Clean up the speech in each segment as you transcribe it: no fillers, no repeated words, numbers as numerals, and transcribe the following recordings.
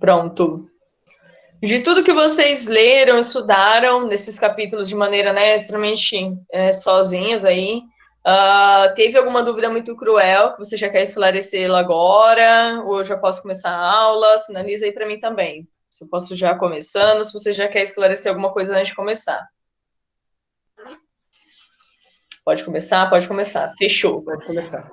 Pronto. De tudo que vocês leram, estudaram nesses capítulos de maneira, né, extremamente sozinhos aí, teve alguma dúvida muito cruel que você já quer esclarecê-la agora? Ou eu já posso começar a aula? Sinaliza aí para mim também. Se eu posso já começando, se você já quer esclarecer alguma coisa antes de começar. Pode começar? Pode começar. Fechou. Pode começar.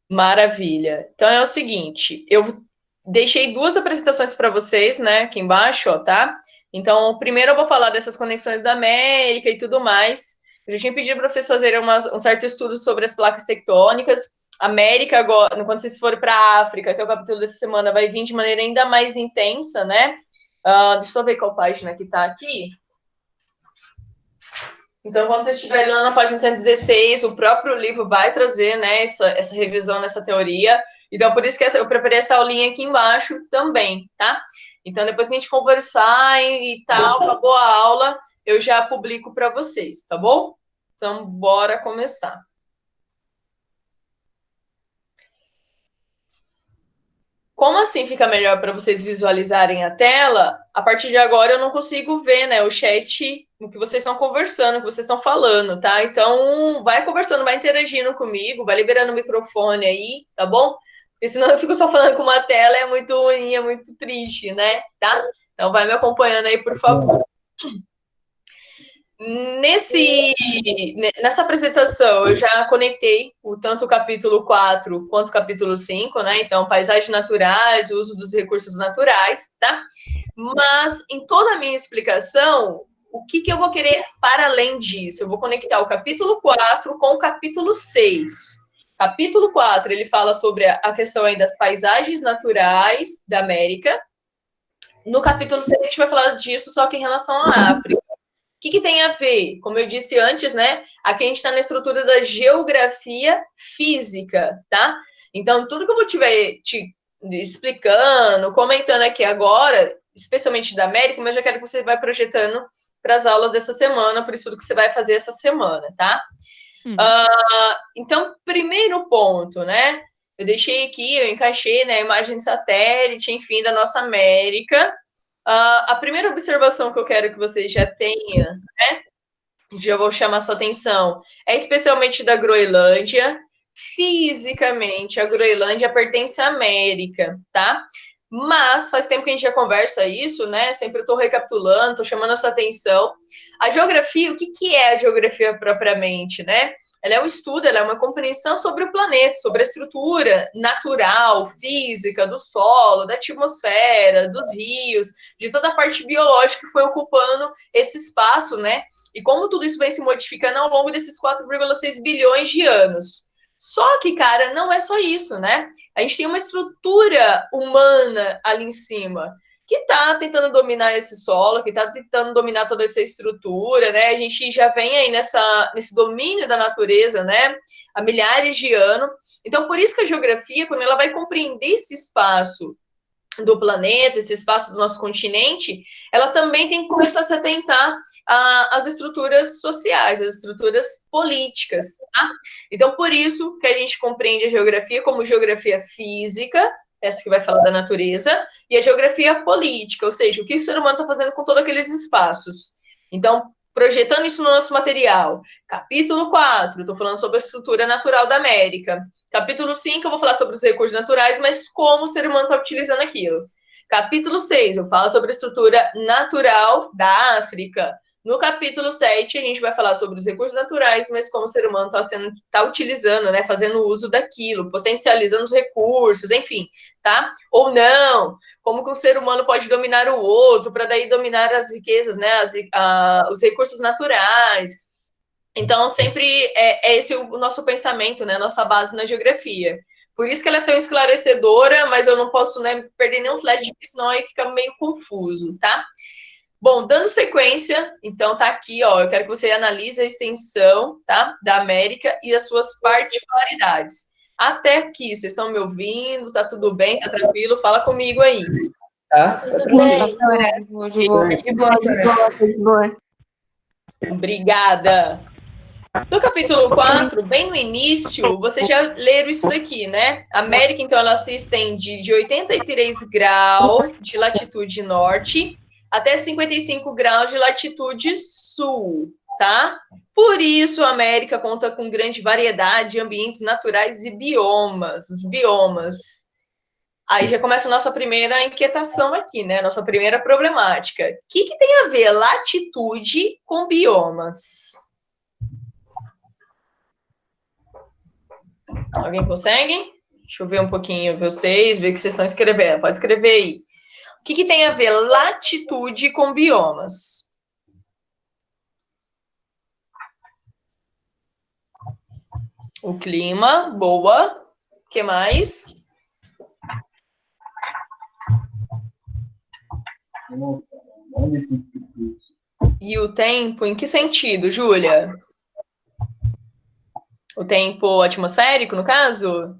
Maravilha. Então é o seguinte, eu deixei duas apresentações para vocês, né, aqui embaixo, ó, tá? Então, primeiro eu vou falar dessas conexões da América e tudo mais. Eu já tinha pedido para vocês fazerem um certo estudo sobre as placas tectônicas. América, agora, quando vocês forem para a África, que é o capítulo dessa semana, vai vir de maneira ainda mais intensa, né? Deixa eu ver qual página que tá aqui. Então, quando vocês estiverem lá na página 116, o próprio livro vai trazer, né, essa revisão nessa teoria. Então, por isso que eu preparei essa aulinha aqui embaixo também, tá? Então, depois que a gente conversar e tal, acabou a aula, eu já publico para vocês, tá bom? Então, bora começar. Como assim fica melhor para vocês visualizarem a tela? A partir de agora eu não consigo ver, né, o chat, o que vocês estão conversando, o que vocês estão falando, tá? Então, vai conversando, vai interagindo comigo, vai liberando o microfone aí, tá bom? Porque senão eu fico só falando com uma tela, é muito ruim, é muito triste, né? Tá? Então, vai me acompanhando aí, por favor. Nessa apresentação, eu já conectei tanto o capítulo 4 quanto o capítulo 5, né? Então, paisagens naturais, o uso dos recursos naturais, tá? Mas, em toda a minha explicação, o que eu vou querer para além disso? Eu vou conectar o capítulo 4 com o capítulo 6. Capítulo 4, ele fala sobre a questão aí das paisagens naturais da América. No capítulo 6, a gente vai falar disso, só que em relação à África. O que tem a ver? Como eu disse antes, né? Aqui a gente está na estrutura da geografia física, tá? Então, tudo que eu vou estiver te explicando, comentando aqui agora, especialmente da América, mas eu já quero que você vá projetando para as aulas dessa semana, por isso tudo que você vai fazer essa semana, tá? Então, primeiro ponto, né? Eu deixei aqui, eu encaixei, né, a imagem de satélite, enfim, da nossa América. A primeira observação que eu quero que você já tenha, né? Já vou chamar sua atenção, é especialmente da Groenlândia. Fisicamente, a Groenlândia pertence à América, tá? Mas faz tempo que a gente já conversa isso, né? Sempre estou recapitulando, estou chamando a sua atenção. A geografia, o que é a geografia propriamente, né? Ela é um estudo, ela é uma compreensão sobre o planeta, sobre a estrutura natural, física do solo, da atmosfera, dos rios, de toda a parte biológica que foi ocupando esse espaço, né? E como tudo isso vem se modificando ao longo desses 4,6 bilhões de anos. Só que, cara, não é só isso, né? A gente tem uma estrutura humana ali em cima que está tentando dominar esse solo, que está tentando dominar toda essa estrutura, né? A gente já vem aí nesse domínio da natureza, né? Há milhares de anos. Então, por isso que a geografia, quando ela vai compreender esse espaço do planeta, esse espaço do nosso continente, ela também tem que começar a se atentar às estruturas sociais, às estruturas políticas, tá? Então, por isso que a gente compreende a geografia como geografia física, essa que vai falar da natureza, e a geografia política, ou seja, o que o ser humano está fazendo com todos aqueles espaços. Então, projetando isso no nosso material. Capítulo 4, estou falando sobre a estrutura natural da América. Capítulo 5, eu vou falar sobre os recursos naturais, mas como o ser humano está utilizando aquilo. Capítulo 6, eu falo sobre a estrutura natural da África. No capítulo 7, a gente vai falar sobre os recursos naturais, mas como o ser humano está utilizando, né, fazendo uso daquilo, potencializando os recursos, enfim, tá? Ou não, como que um ser humano pode dominar o outro, para daí dominar as riquezas, né, os recursos naturais. Então, sempre é esse o nosso pensamento, né? Nossa base na geografia. Por isso que ela é tão esclarecedora, mas eu não posso, né, perder nenhum flash, porque senão aí fica meio confuso, tá? Bom, dando sequência, então tá aqui, ó. Eu quero que você analise a extensão, tá? Da América e as suas particularidades. Até aqui, vocês estão me ouvindo? Tá tudo bem? Tá tranquilo? Fala comigo aí. Tá? Tudo bem. De boa. Obrigada. No capítulo 4, bem no início, vocês já leram isso daqui, né? A América, então, ela se estende de 83 graus de latitude norte até 55 graus de latitude sul, tá? Por isso, a América conta com grande variedade de ambientes naturais e biomas. Os biomas. Aí já começa a nossa primeira inquietação aqui, né? Nossa primeira problemática. O que tem a ver latitude com biomas? Alguém consegue? Deixa eu ver um pouquinho vocês, ver o que vocês estão escrevendo. Pode escrever aí. O que tem a ver latitude com biomas? O clima, boa. O que mais? E o tempo, em que sentido, Júlia? O tempo atmosférico, no caso?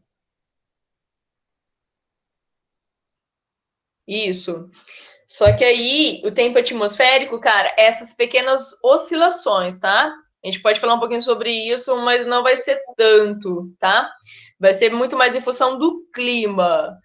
Isso. Só que aí, o tempo atmosférico, cara, essas pequenas oscilações, tá? A gente pode falar um pouquinho sobre isso, mas não vai ser tanto, tá? Vai ser muito mais em função do clima.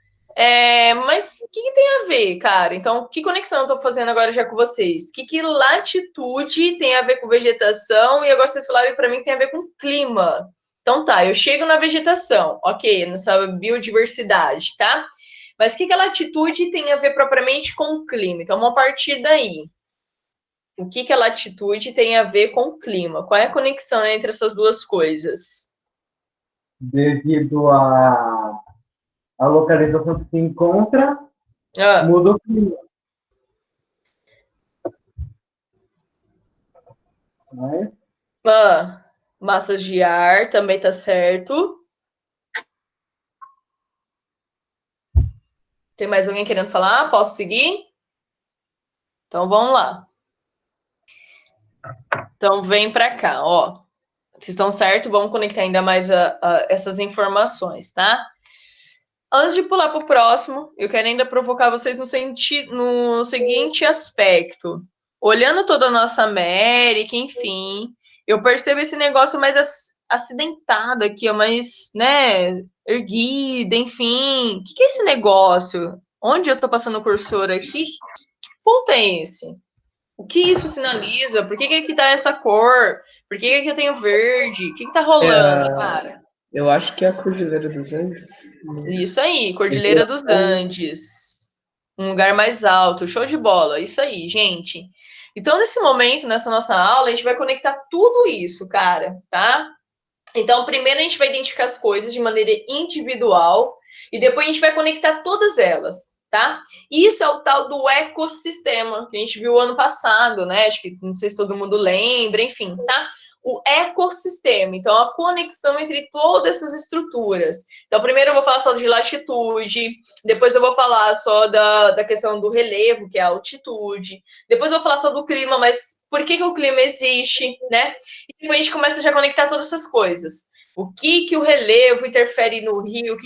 Mas o que tem a ver, cara? Então, que conexão eu tô fazendo agora já com vocês? Que latitude tem a ver com vegetação? E agora vocês falaram para mim que tem a ver com clima. Então tá, eu chego na vegetação, ok, nessa biodiversidade, tá? Mas o que a latitude tem a ver propriamente com o clima? Então, vamos partir daí. O que a latitude tem a ver com o clima? Qual é a conexão entre essas duas coisas? Devido à localização que se encontra, Ah, muda o clima. Né? Massas de ar também tá certo. Tem mais alguém querendo falar? Posso seguir? Então vamos lá. Então vem para cá, ó. Vocês estão certo? Vamos conectar ainda mais essas informações, tá? Antes de pular para o próximo, eu quero ainda provocar vocês no seguinte aspecto. Olhando toda a nossa América, enfim, eu percebo esse negócio mais acidentado aqui, ó, mais, né, erguida, enfim. O que é esse negócio? Onde eu estou passando o cursor aqui? Que ponto é esse? O que isso sinaliza? Por que aqui tá essa cor? Por que aqui eu tenho verde? O que tá rolando, cara? Eu acho que é a Cordilheira dos Andes. Isso aí, Cordilheira dos Andes. Um lugar mais alto, show de bola. Isso aí, gente. Então, nesse momento, nessa nossa aula, a gente vai conectar tudo isso, cara, tá? Então, primeiro a gente vai identificar as coisas de maneira individual e depois a gente vai conectar todas elas, tá? Isso é o tal do ecossistema que a gente viu ano passado, né? Acho que não sei se todo mundo lembra, enfim, tá? O ecossistema, então a conexão entre todas essas estruturas. Então, primeiro eu vou falar só de latitude, depois eu vou falar só da questão do relevo, que é a altitude, depois eu vou falar só do clima, mas por que o clima existe, né? E depois a gente começa já a conectar todas essas coisas. O que o relevo interfere no rio, o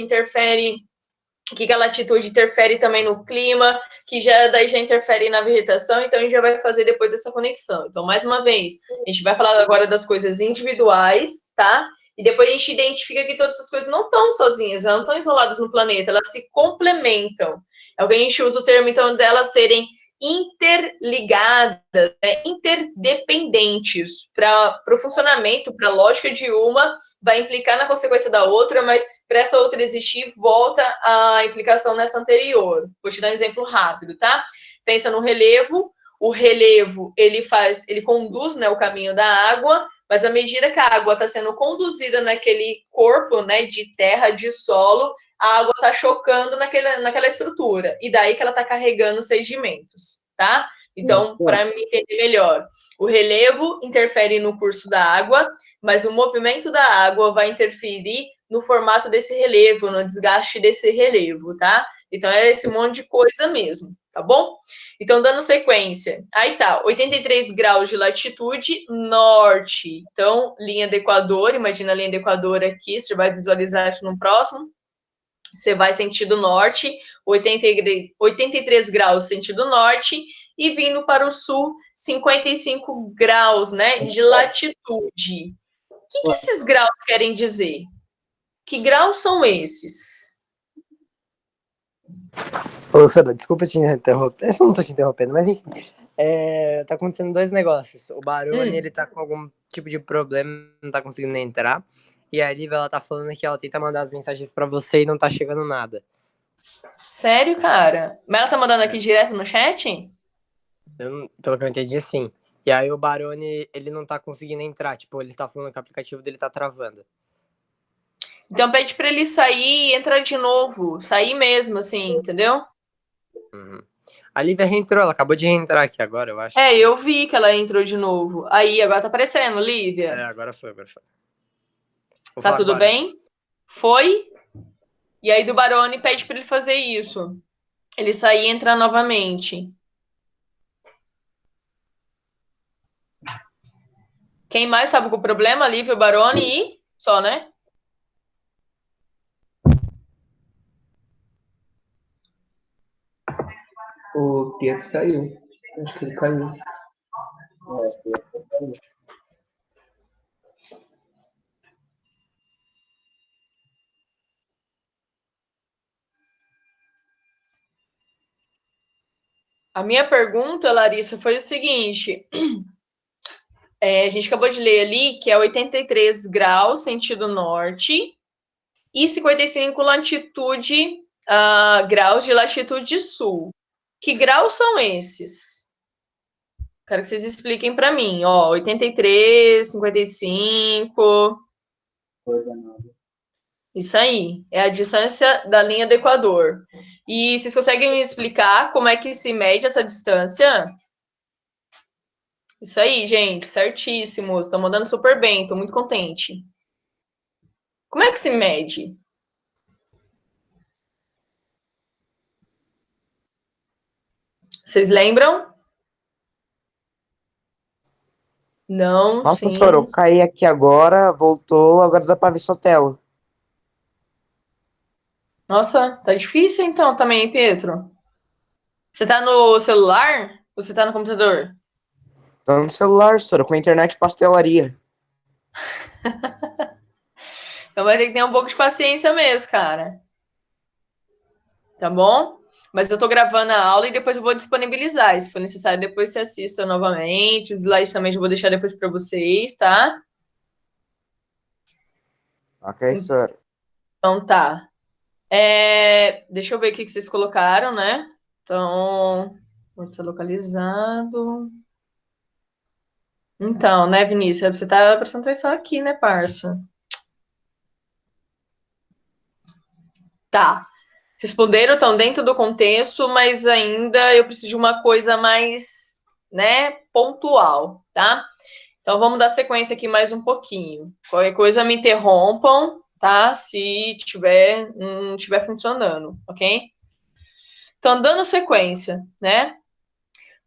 que a latitude interfere também no clima, que daí já interfere na vegetação, então a gente já vai fazer depois essa conexão. Então, mais uma vez, a gente vai falar agora das coisas individuais, tá? E depois a gente identifica que todas essas coisas não estão sozinhas, elas não estão isoladas no planeta, elas se complementam. É o que a gente usa o termo, então, delas serem interligadas, né, interdependentes para o funcionamento, para a lógica de uma, vai implicar na consequência da outra, mas para essa outra existir, volta a implicação nessa anterior. Vou te dar um exemplo rápido, tá? Pensa no relevo. O relevo, ele conduz, né, o caminho da água, mas à medida que a água está sendo conduzida naquele corpo, né, de terra, de solo, a água está chocando naquela estrutura, e daí que ela está carregando os sedimentos, tá? Então, para me entender melhor, o relevo interfere no curso da água, mas o movimento da água vai interferir no formato desse relevo, no desgaste desse relevo, tá? Então, é esse monte de coisa mesmo, tá bom? Então, dando sequência, aí tá, 83 graus de latitude norte. Então, linha do Equador, imagina a linha do Equador aqui, você vai visualizar isso no próximo. Você vai sentido norte, 83 graus sentido norte, e vindo para o sul, 55 graus, né, de latitude. que esses graus querem dizer? Que graus são esses? Ô, Sora, desculpa te interromper. Eu não tô te interrompendo, mas enfim. Tá acontecendo dois negócios. O Barone, ele tá com algum tipo de problema, não tá conseguindo entrar. E a Lívia, ela tá falando que ela tenta mandar as mensagens pra você e não tá chegando nada. Sério, cara? Mas ela tá mandando aqui direto no chat? Pelo que eu entendi, sim. E aí o Barone, ele não tá conseguindo entrar. Tipo, ele tá falando que o aplicativo dele tá travando. Então pede pra ele sair e entrar de novo. Sair mesmo, assim, entendeu? Uhum. A Lívia reentrou, ela acabou de reentrar aqui agora, eu acho. Eu vi que ela entrou de novo. Aí, agora tá aparecendo, Lívia. Agora foi. Vou Tá falar tudo agora. bem? Foi? E aí do Barone pede pra ele fazer isso. Ele sair e entrar novamente. Quem mais sabe com o problema? Lívia, o Barone e... Só, né? O Pietro saiu. Acho que ele caiu. A minha pergunta, Larissa, foi o seguinte. A gente acabou de ler ali que é 83 graus, sentido norte, e 55 latitude, graus de latitude sul. Que graus são esses? Quero que vocês expliquem para mim. 83, 55. Isso aí. É a distância da linha do Equador. E vocês conseguem me explicar como é que se mede essa distância? Isso aí, gente. Certíssimo. Estão mandando super bem. Estou muito contente. Como é que se mede? Vocês lembram? Não, Nossa, sim. Sora, eu caí aqui agora, voltou, agora dá pra ver sua tela. Nossa, tá difícil então também, Pedro. Você tá no celular ou você tá no computador? Tô no celular, Sora, com a internet pastelaria. Então vai ter que ter um pouco de paciência mesmo, cara. Tá bom? Mas eu tô gravando a aula e depois eu vou disponibilizar. E se for necessário, depois você assista novamente. Os slides também eu vou deixar depois para vocês, tá? Ok, Sora. Então tá. Deixa eu ver o que vocês colocaram, né? Então, pode ser localizado. Então, né, Vinícius? Você tá prestando atenção aqui, né, parça? Tá. Responderam, estão dentro do contexto, mas ainda eu preciso de uma coisa mais, né, pontual, tá? Então vamos dar sequência aqui mais um pouquinho. Qualquer coisa me interrompam, tá? Se não estiver funcionando, ok? Então, dando sequência, né?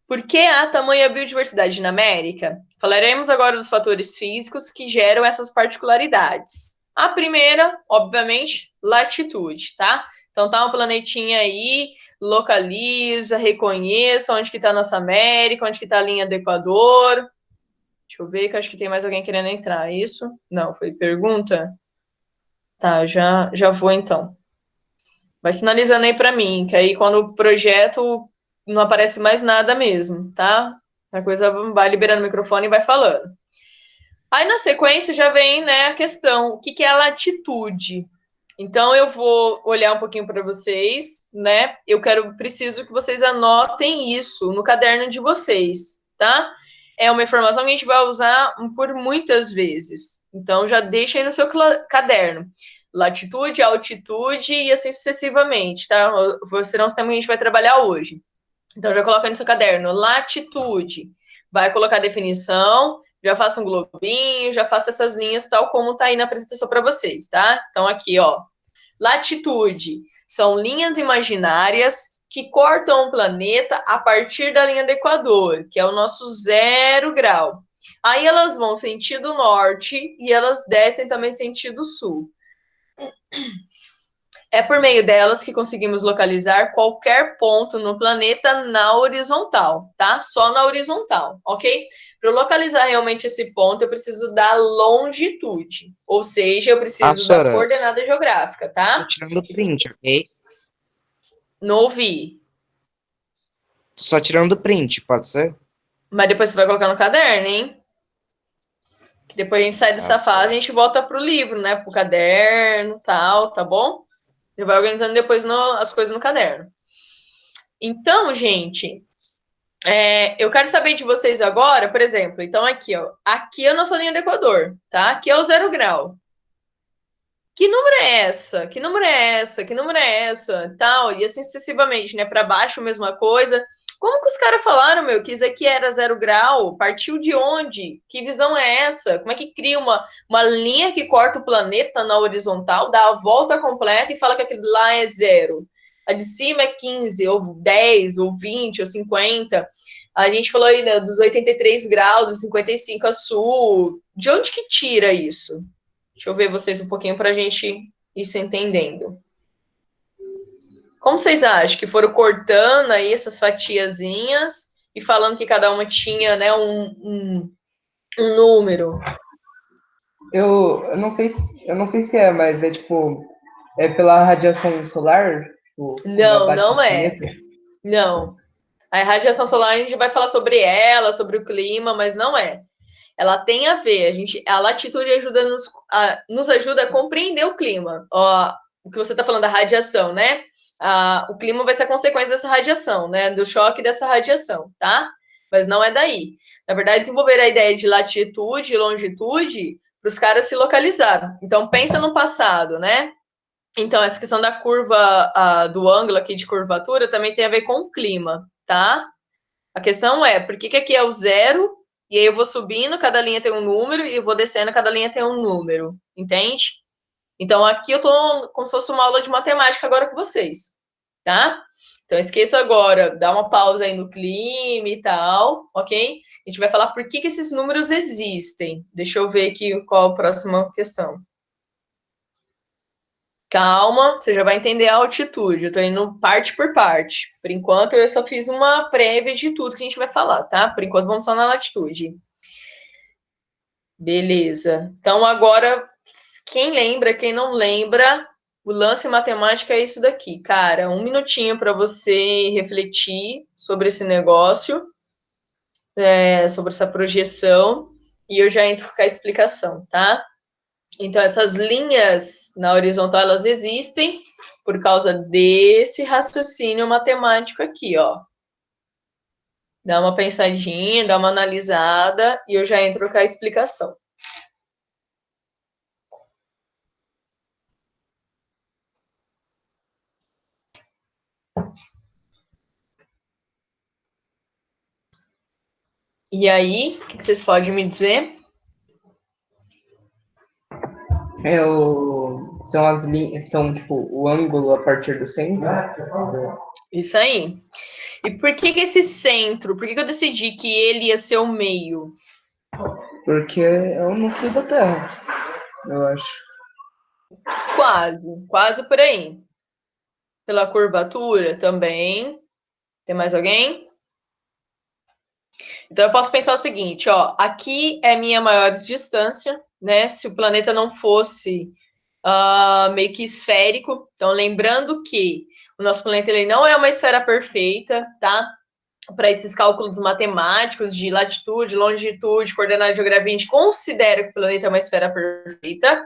Por que há tamanha biodiversidade na América? Falaremos agora dos fatores físicos que geram essas particularidades. A primeira, obviamente, latitude, tá? Então tá um planetinha aí, localiza, reconheça onde que tá a nossa América, onde que tá a linha do Equador. Deixa eu ver, que acho que tem mais alguém querendo entrar. Isso? Não, foi pergunta? Tá, já vou então. Vai sinalizando aí para mim, que aí quando o projeto não aparece mais nada mesmo, tá? A coisa vai liberando o microfone e vai falando. Aí na sequência já vem, né, a questão, o que é a latitude? Então eu vou olhar um pouquinho para vocês, né? Preciso que vocês anotem isso no caderno de vocês, tá? É uma informação que a gente vai usar por muitas vezes. Então já deixa aí no seu caderno. Latitude, altitude e assim sucessivamente, tá? Serão os temas que a gente vai trabalhar hoje. Então já coloca no seu caderno. Latitude. Vai colocar a definição, já faça um globinho, já faça essas linhas tal como tá aí na apresentação para vocês, tá? Então aqui, ó. Latitude são linhas imaginárias que cortam o planeta a partir da linha do Equador, que é o nosso 0 grau. Aí elas vão sentido norte e elas descem também sentido sul. É por meio delas que conseguimos localizar qualquer ponto no planeta na horizontal, tá? Só na horizontal, ok? Para eu localizar realmente esse ponto, eu preciso da longitude, ou seja, eu preciso da Professora, coordenada geográfica, tô tá? tirando print, ok? Não ouvi. Só tirando print, pode ser? Mas depois você vai colocar no caderno, hein? Que depois a gente sai Ah, dessa fase e a certo. gente volta pro livro, né? Pro caderno e tal, tá bom? Você vai organizando depois as coisas no caderno. Então, gente, eu quero saber de vocês agora, por exemplo, então aqui, ó. Aqui é a nossa linha do Equador, tá? Aqui é o 0 grau. Que número é essa? Que número é essa? Que número é essa? Tal, e assim sucessivamente, né? Para baixo, mesma coisa. Como que os caras falaram, meu, que isso aqui era 0 grau? Partiu de onde? Que visão é essa? Como é que cria uma linha que corta o planeta na horizontal, dá a volta completa e fala que aquilo lá é 0? A de cima é 15, ou 10, ou 20, ou 50. A gente falou aí, né, dos 83 graus, dos 55 a sul. De onde que tira isso? Deixa eu ver vocês um pouquinho para a gente ir se entendendo. Como vocês acham que foram cortando aí essas fatiazinhas e falando que cada uma tinha, né, um número? Eu não sei se é, mas é tipo, é pela radiação solar, tipo, quando Não, abate não o é. planeta. Não. A radiação solar a gente vai falar sobre ela, sobre o clima, mas não é. Ela tem a ver. A latitude nos ajuda a compreender o clima. Ó, o que você está falando da radiação, né? O clima vai ser a consequência dessa radiação, né? Do choque dessa radiação, tá? Mas não é daí. Na verdade, desenvolver a ideia de latitude e longitude para os caras se localizar. Então, pensa no passado, né? Então, essa questão da curva, do ângulo aqui de curvatura também tem a ver com o clima, tá? A questão é, por que que aqui é o 0, e aí eu vou subindo, cada linha tem um número, e eu vou descendo, cada linha tem um número, entende? Então, aqui eu tô como se fosse uma aula de matemática agora com vocês, tá? Então, esqueça agora, dá uma pausa aí no clima e tal, ok? A gente vai falar por que que esses números existem. Deixa eu ver aqui qual a próxima questão. Calma, você já vai entender a altitude. Eu tô indo parte por parte. Por enquanto, eu só fiz uma prévia de tudo que a gente vai falar, tá? Por enquanto, vamos só na latitude. Beleza. Então, agora, quem lembra, quem não lembra, o lance matemático é isso daqui, cara. Um minutinho para você refletir sobre esse negócio, sobre essa projeção, e eu já entro com a explicação, tá? Então, essas linhas na horizontal, elas existem por causa desse raciocínio matemático aqui, ó. Dá uma pensadinha, dá uma analisada e eu já entro com a explicação. E aí, o que vocês podem me dizer? São as linhas, são tipo o ângulo a partir do centro. Isso aí. E por que que esse centro? Por que que eu decidi que ele ia ser o meio? Porque é o núcleo da Terra, eu acho. Quase por aí. Pela curvatura também. Tem mais alguém? Então eu posso pensar o seguinte, ó, aqui é minha maior distância, né? Se o planeta não fosse meio que esférico. Então, lembrando que o nosso planeta ele não é uma esfera perfeita, tá? Para esses cálculos matemáticos de latitude, longitude, coordenada de geografia, a gente considera que o planeta é uma esfera perfeita.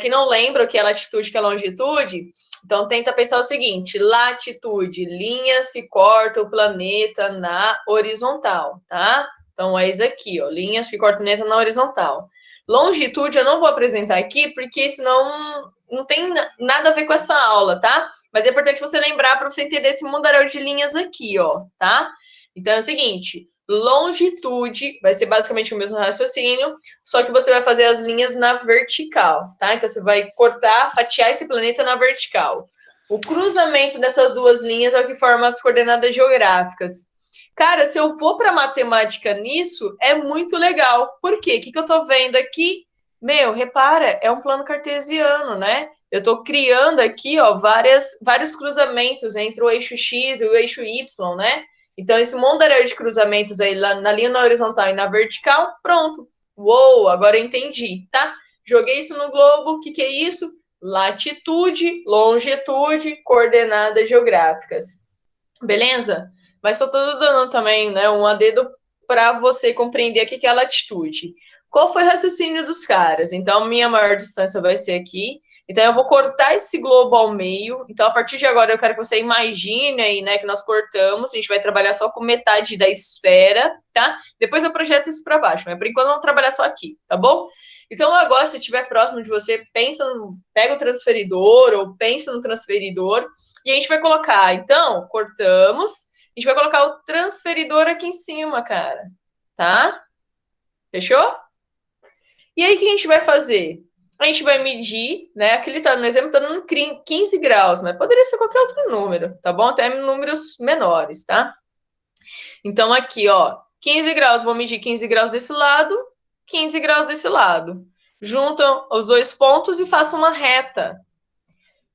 Quem não lembra o que é latitude, o que é longitude, então tenta pensar o seguinte: latitude, linhas que cortam o planeta na horizontal, tá? Então é isso aqui, ó, linhas que cortam o planeta na horizontal. Longitude eu não vou apresentar aqui, porque senão não tem nada a ver com essa aula, tá? Mas é importante você lembrar para você entender esse mundaréu de linhas aqui, ó, tá? Então é o seguinte: longitude vai ser basicamente o mesmo raciocínio, só que você vai fazer as linhas na vertical, tá? Então você vai cortar, fatiar esse planeta na vertical. O cruzamento dessas duas linhas é o que forma as coordenadas geográficas. Cara, se eu for para matemática nisso, é muito legal. Por quê? O que eu tô vendo aqui? Meu, repara, é um plano cartesiano, né? eu estou criando aqui, ó, vários cruzamentos entre o eixo X e o eixo Y, né? Então, esse mondaréu de cruzamentos aí na linha na horizontal e na vertical, pronto. Uou, agora eu entendi, tá? Joguei isso no globo, o que é isso? Latitude, longitude, coordenadas geográficas. Beleza? Mas só tô dando também, né, um adendo para você compreender o que é a latitude. Qual foi o raciocínio dos caras? Então, minha maior distância vai ser aqui. Então, eu vou cortar esse globo ao meio. Então, a partir de agora, eu quero que você imagine aí, né, que nós cortamos. A gente vai trabalhar só com metade da esfera, tá? Depois eu projeto isso para baixo, mas por enquanto vamos trabalhar só aqui, tá bom? Então, agora, se estiver próximo de você, pega o transferidor ou pensa no transferidor e a gente vai colocar. Então, cortamos. A gente vai colocar o transferidor aqui em cima, cara. Tá? Fechou? E aí, o que a gente vai fazer? A gente vai medir, né? Aqui ele tá no exemplo, tá dando 15 graus, mas poderia ser qualquer outro número, tá bom? Até números menores, tá? Então, aqui, ó, 15 graus, vou medir 15 graus desse lado, 15 graus desse lado. Juntam os dois pontos e façam uma reta.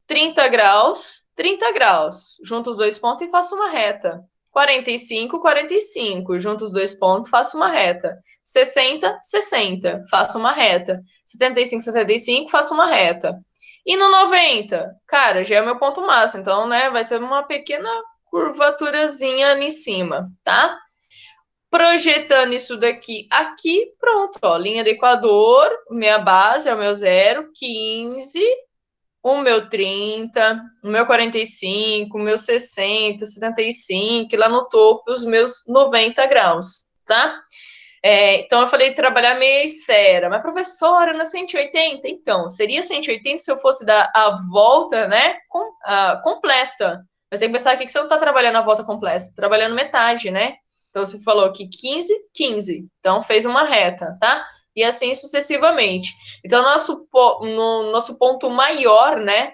30 graus, 30 graus. Junta os dois pontos e faço uma reta. 45, 45. Junta os dois pontos, faço uma reta. 60, 60. Faço uma reta. 75, 75. Faço uma reta. E no 90, cara, já é o meu ponto máximo. Então, né, vai ser uma pequena curvaturazinha ali em cima, tá? Projetando isso daqui aqui, pronto, ó. Linha do Equador, minha base é o meu 0, 15, o meu 30, o meu 45, o meu 60, 75, e lá no topo os meus 90 graus, tá? Então eu falei trabalhar meia esfera, mas professora, na 180? Então, seria 180 se eu fosse dar a volta, né, completa. Mas tem que pensar aqui que você não está trabalhando a volta completa, você tá trabalhando metade, né? Então você falou que 15, 15. Então fez uma reta, tá? E assim sucessivamente. Então, nosso ponto maior, né?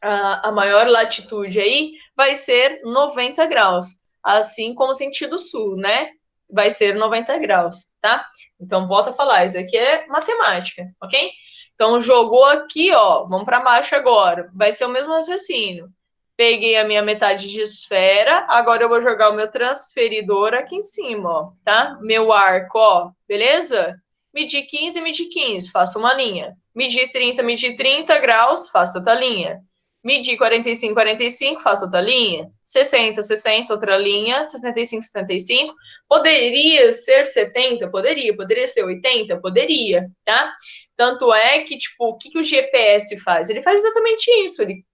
A maior latitude aí vai ser 90 graus. Assim como o sentido sul, né? Vai ser 90 graus, tá? Então, volta a falar, isso aqui é matemática, ok? Então, jogou aqui, ó, vamos para baixo agora. Vai ser o mesmo raciocínio. Peguei a minha metade de esfera, agora eu vou jogar o meu transferidor aqui em cima, ó, tá? Meu arco, ó, beleza? Medir 15, medir 15, faço uma linha. Medir 30 graus, faço outra linha. Medir 45, 45, faço outra linha. 60, 60, outra linha. 75, 75. Poderia ser 70? Poderia. Poderia ser 80? Poderia, tá? Tanto é que, tipo, o que o GPS faz? Ele faz exatamente isso. Ele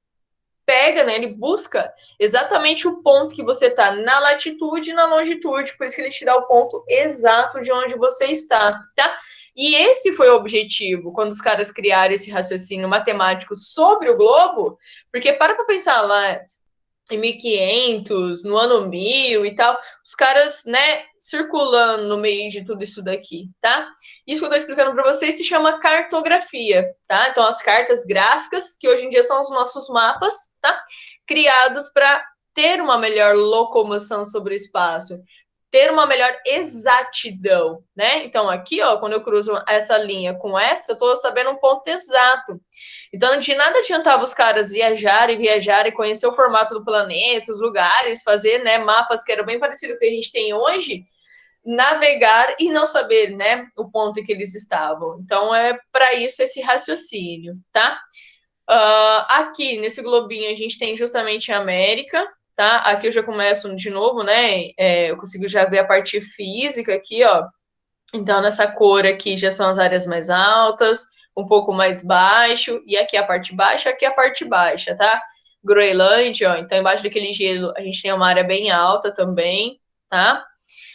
pega, né? Ele busca exatamente o ponto que você está na latitude e na longitude, por isso que ele te dá o ponto exato de onde você está, tá? E esse foi o objetivo quando os caras criaram esse raciocínio matemático sobre o globo, porque para pensar lá em 1500, no ano 1000 e tal, os caras, né, circulando no meio de tudo isso daqui, tá? Isso que eu tô explicando para vocês se chama cartografia, tá? Então, as cartas gráficas, que hoje em dia são os nossos mapas, tá? Criados para ter uma melhor locomoção sobre o espaço, ter uma melhor exatidão, né? Então, aqui, ó, quando eu cruzo essa linha com essa, eu tô sabendo um ponto exato. Então, de nada adiantava os caras viajarem, conhecer o formato do planeta, os lugares, fazer, né, mapas que eram bem parecidos com o que a gente tem hoje, navegar e não saber, né, o ponto em que eles estavam. Então, é para isso esse raciocínio, tá? Aqui, nesse globinho, a gente tem justamente a América, tá? Aqui eu já começo de novo, né? Eu consigo já ver a parte física aqui, ó. Então, nessa cor aqui já são as áreas mais altas, um pouco mais baixo, e aqui a parte baixa, aqui a parte baixa, tá? Groenlândia, ó, então embaixo daquele gelo a gente tem uma área bem alta também, tá?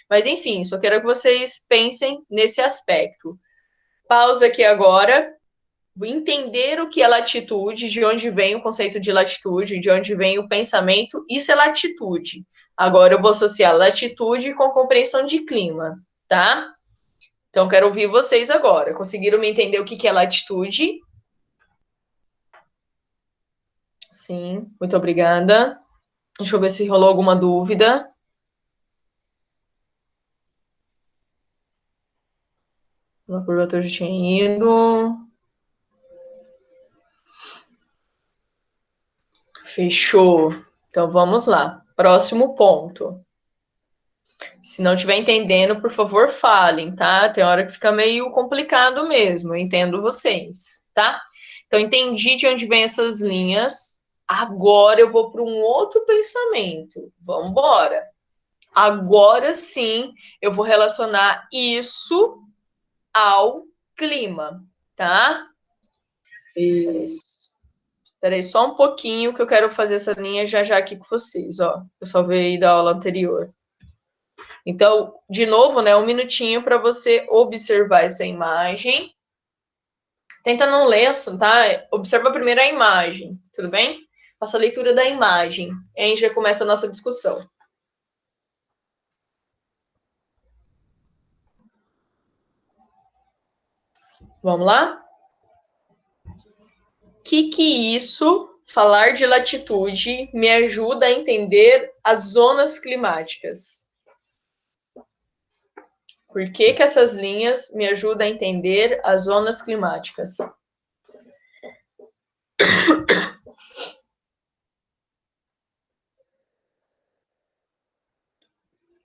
Mas enfim, só quero que vocês pensem nesse aspecto. Pausa aqui agora, entender o que é latitude, de onde vem o conceito de latitude, de onde vem o pensamento, isso é latitude. Agora eu vou associar latitude com compreensão de clima, tá? Então, quero ouvir vocês agora. Conseguiram me entender o que é latitude? Sim, muito obrigada. Deixa eu ver se rolou alguma dúvida. A curvatura já tinha ido. Fechou. Então vamos lá. Próximo ponto. Se não estiver entendendo, por favor, falem, tá? Tem hora que fica meio complicado mesmo, eu entendo vocês, tá? Então, entendi de onde vem essas linhas. Agora eu vou para um outro pensamento. Vamos embora. Agora sim, eu vou relacionar isso ao clima, tá? Isso. Peraí, só um pouquinho que eu quero fazer essa linha já já aqui com vocês, ó. Eu salvei da aula anterior. Então, de novo, né, um minutinho para você observar essa imagem. Tenta não ler, tá? Observa primeiro a imagem, tudo bem? Faça a leitura da imagem. E aí já começa a nossa discussão. Vamos lá? Que isso, falar de latitude, me ajuda a entender as zonas climáticas? Por que essas linhas me ajudam a entender as zonas climáticas?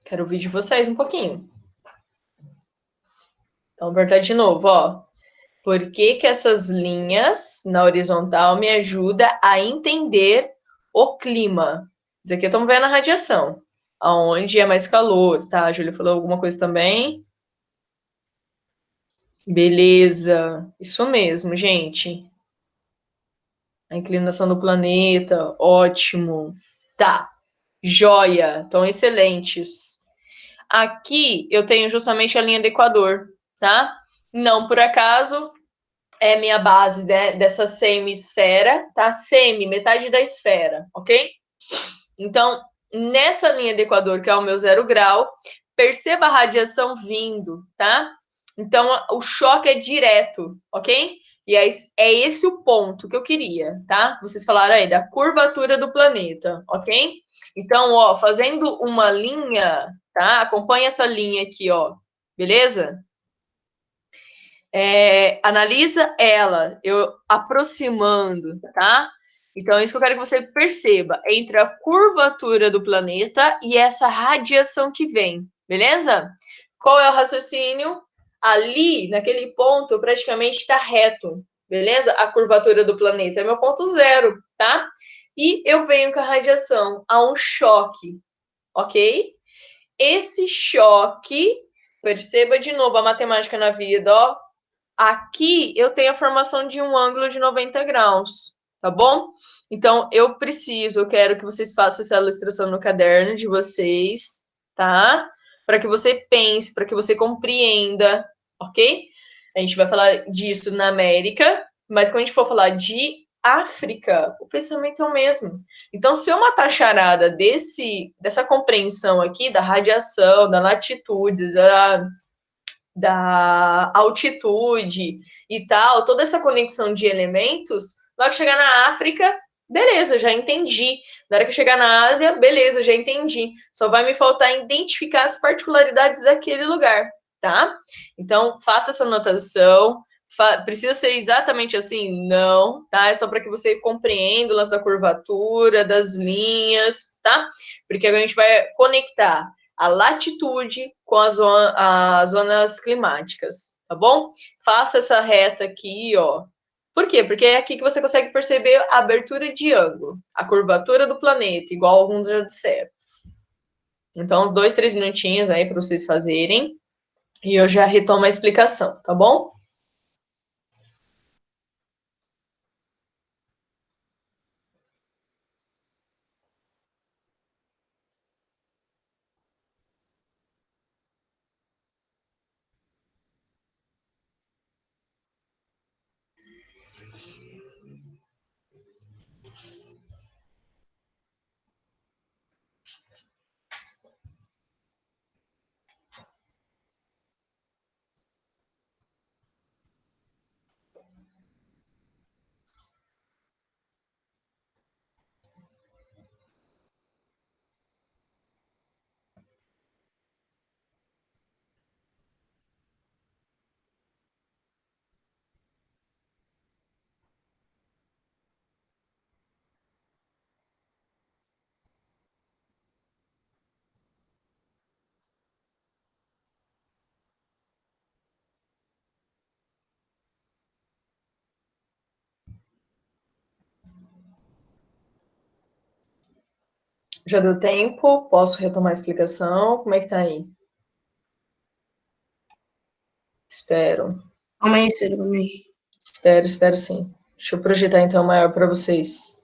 Quero ouvir de vocês um pouquinho. Então, vou apertar de novo, ó. Por que essas linhas na horizontal me ajudam a entender o clima? Isso aqui estamos vendo a radiação. Aonde é mais calor, tá? A Júlia falou alguma coisa também. Beleza. Isso mesmo, gente. A inclinação do planeta, ótimo. Tá. Joia. Estão excelentes. Aqui eu tenho justamente a linha do Equador, tá? Não por acaso, é minha base, né, dessa semisfera, tá? Metade da esfera, ok? Então, nessa linha do Equador, que é o meu 0 grau, perceba a radiação vindo, tá? Então, o choque é direto, ok? E é esse o ponto que eu queria, tá? Vocês falaram aí da curvatura do planeta, ok? Então, ó, fazendo uma linha, tá? Acompanha essa linha aqui, ó. Beleza? Analisa ela, eu aproximando, tá? Então, é isso que eu quero que você perceba, entre a curvatura do planeta e essa radiação que vem, beleza? Qual é o raciocínio? Ali, naquele ponto, praticamente está reto, beleza? A curvatura do planeta é meu ponto zero, tá? E eu venho com a radiação a um choque, ok? Esse choque, perceba de novo a matemática na vida, ó. Aqui eu tenho a formação de um ângulo de 90 graus, tá bom? Então, eu quero que vocês façam essa ilustração no caderno de vocês, tá? Para que você pense, para que você compreenda, ok? A gente vai falar disso na América, mas quando a gente for falar de África, o pensamento é o mesmo. Então, se eu matar a charada dessa compreensão aqui da radiação, da latitude, da altitude e tal, toda essa conexão de elementos, na hora que chegar na África, beleza, já entendi. Na hora que chegar na Ásia, beleza, já entendi. Só vai me faltar identificar as particularidades daquele lugar, tá? Então, faça essa anotação. Precisa ser exatamente assim? Não, tá? É só para que você compreenda o lance da curvatura, das linhas, tá? Porque agora a gente vai conectar a latitude com as zonas climáticas, tá bom? Faça essa reta aqui, ó. Por quê? Porque é aqui que você consegue perceber a abertura de ângulo, a curvatura do planeta, igual alguns já disseram. Então, uns 2, 3 minutinhos aí para vocês fazerem e eu já retomo a explicação, tá bom? Já deu tempo? Posso retomar a explicação? Como é que tá aí? Espero. Amanheceram pra mim. Espero sim. Deixa eu projetar então maior para vocês.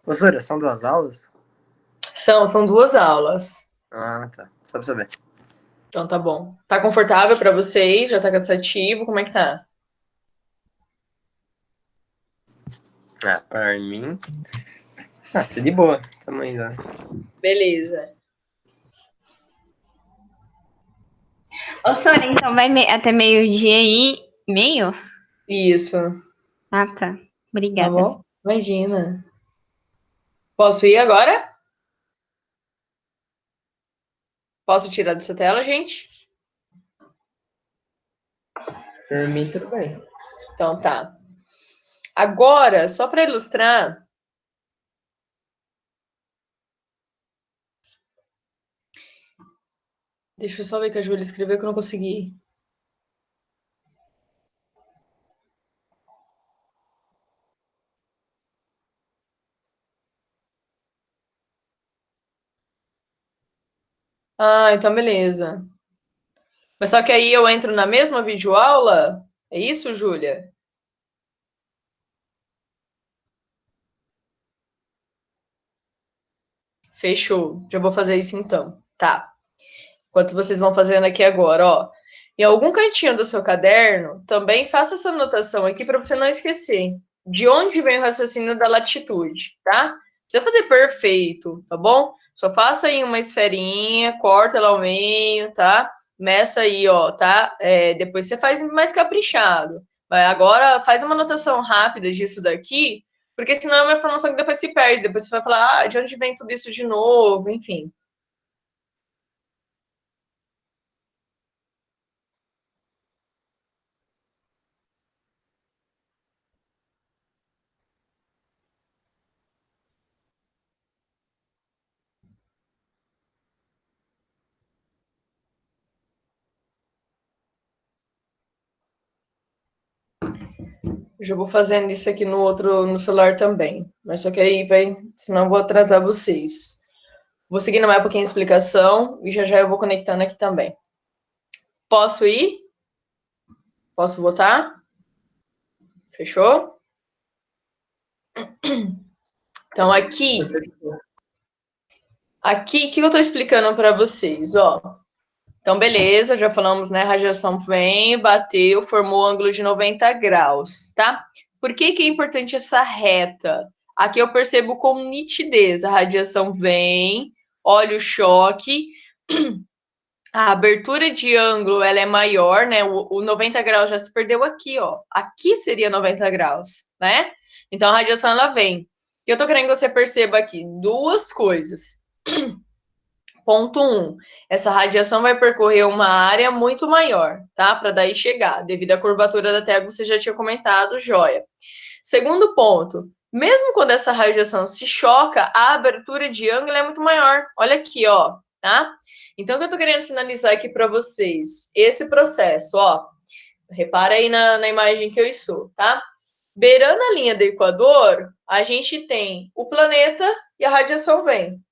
Professora, são 2 aulas? São 2 aulas. Ah, tá. Só pra saber. Então tá bom. Tá confortável para vocês? Já tá cansativo? Como é que tá? Ah, pra mim. Ah, tá de boa. Tamo indo. Beleza. Ô, Sônia, então vai até meio-dia aí. Meio? Isso. Ah, tá. Tá Obrigada. bom? Imagina. Posso ir agora? Posso tirar dessa tela, gente? Por mim, tudo bem. Então tá. Agora, só para ilustrar, deixa eu só ver que a Júlia escreveu que eu não consegui. Ah, então beleza. Mas só que aí eu entro na mesma videoaula? É isso, Júlia? Fechou. Já vou fazer isso então. Tá. Enquanto vocês vão fazendo aqui agora, ó. Em algum cantinho do seu caderno, também faça essa anotação aqui para você não esquecer de onde vem o raciocínio da latitude, tá? Não precisa fazer perfeito, tá bom? Só faça aí uma esferinha, corta ela ao meio, tá? Meça aí, ó, tá? Depois você faz mais caprichado. Agora faz uma anotação rápida disso daqui, porque senão é uma informação que depois se perde. Depois você vai falar, de onde vem tudo isso de novo, enfim. Já vou fazendo isso aqui no celular também. Mas só que aí vai, senão eu vou atrasar vocês. Vou seguindo mais um pouquinho a explicação e já já eu vou conectando aqui também. Posso ir? Posso votar? Fechou? Então aqui, o que eu estou explicando para vocês, ó. Então beleza, já falamos, né? Radiação vem, bateu, formou ângulo de 90 graus, tá? Por que é importante essa reta? Aqui eu percebo com nitidez, a radiação vem, olha o choque, a abertura de ângulo ela é maior, né? O 90 graus já se perdeu aqui, ó. Aqui seria 90 graus, né? Então a radiação ela vem. E eu tô querendo que você perceba aqui duas coisas. Ponto 1. Essa radiação vai percorrer uma área muito maior, tá? Para daí chegar, devido à curvatura da Terra, você já tinha comentado, joia. Segundo ponto, mesmo quando essa radiação se choca, a abertura de ângulo é muito maior. Olha aqui, ó, tá? Então, o que eu tô querendo sinalizar aqui para vocês? Esse processo, ó. Repara aí na imagem que eu estou, tá? Beirando a linha do Equador, a gente tem o planeta e a radiação vem.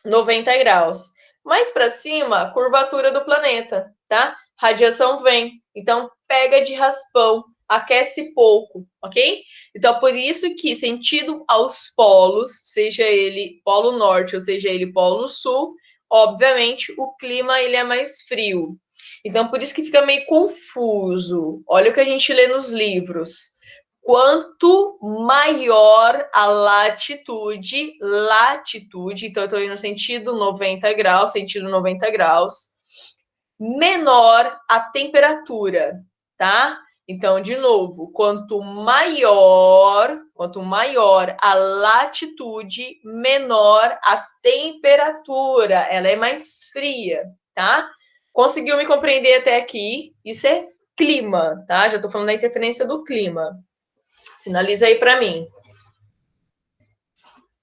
90 graus. Mais para cima, curvatura do planeta, tá? Radiação vem. Então, pega de raspão, aquece pouco, ok? Então, por isso que, sentido aos polos, seja ele polo norte ou seja ele polo sul, obviamente o clima ele é mais frio. Então, por isso que fica meio confuso. Olha o que a gente lê nos livros. Quanto maior a latitude, então eu estou indo no sentido 90 graus, menor a temperatura, tá? Então, de novo, quanto maior a latitude, menor a temperatura. Ela é mais fria, tá? Conseguiu me compreender até aqui? Isso é clima, tá? Já estou falando da interferência do clima. Sinaliza aí para mim.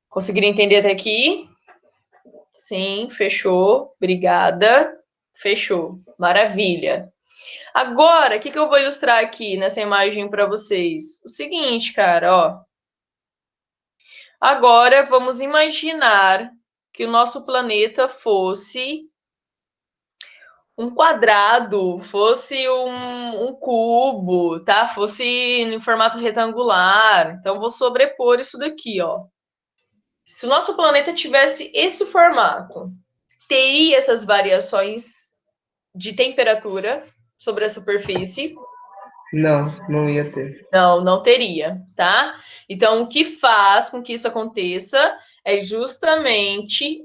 Conseguiram entender até aqui? Sim, fechou. Obrigada. Fechou. Maravilha. Agora, o que eu vou ilustrar aqui nessa imagem para vocês? O seguinte, cara, ó. Agora, vamos imaginar que o nosso planeta fosse um quadrado, fosse um cubo, tá? Fosse em formato retangular. Então, vou sobrepor isso daqui, ó. Se o nosso planeta tivesse esse formato, teria essas variações de temperatura sobre a superfície? Não ia ter. Não teria, tá? Então, o que faz com que isso aconteça é justamente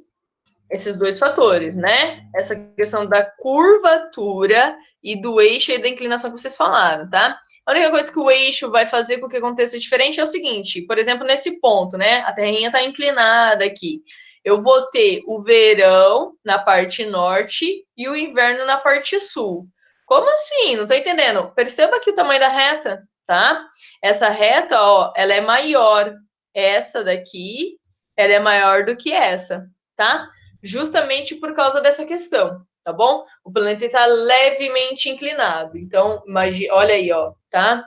esses dois fatores, né? Essa questão da curvatura e do eixo e da inclinação que vocês falaram, tá? A única coisa que o eixo vai fazer com que aconteça diferente é o seguinte, por exemplo, nesse ponto, né? A terrinha está inclinada aqui. Eu vou ter o verão na parte norte e o inverno na parte sul. Como assim? Não tô entendendo. Perceba aqui o tamanho da reta, tá? Essa reta, ó, ela é maior. Essa daqui, ela é maior do que essa, tá? Justamente por causa dessa questão, tá bom? O planeta está levemente inclinado. Então, imagine, olha aí, ó, tá?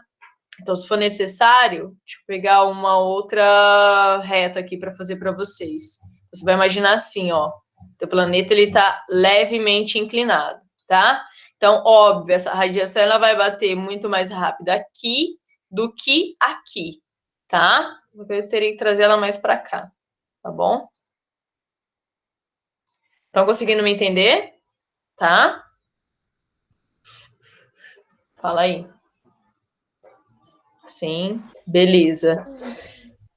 Então, se for necessário, deixa eu pegar uma outra reta aqui para fazer para vocês. Você vai imaginar assim, ó. O planeta ele está levemente inclinado, tá? Então, óbvio, essa radiação ela vai bater muito mais rápido aqui do que aqui, tá? Eu teria que trazer ela mais para cá, tá bom? Estão conseguindo me entender? Tá? Fala aí. Sim, beleza.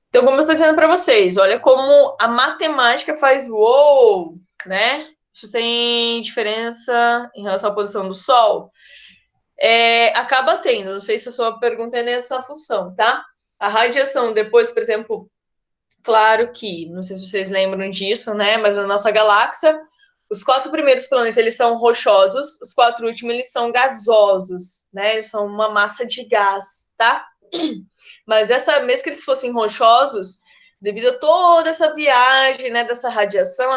Então, como eu estou dizendo para vocês, olha como a matemática faz uou, né? Isso tem diferença em relação à posição do Sol? Acaba tendo, não sei se a sua pergunta é nessa função, tá? A radiação depois, por exemplo, claro que, não sei se vocês lembram disso, né? Mas na nossa galáxia, os 4 primeiros planetas, eles são rochosos, os 4 últimos, eles são gasosos, né? Eles são uma massa de gás, tá? Mas mesmo que eles fossem rochosos, devido a toda essa viagem, né, essa radiação,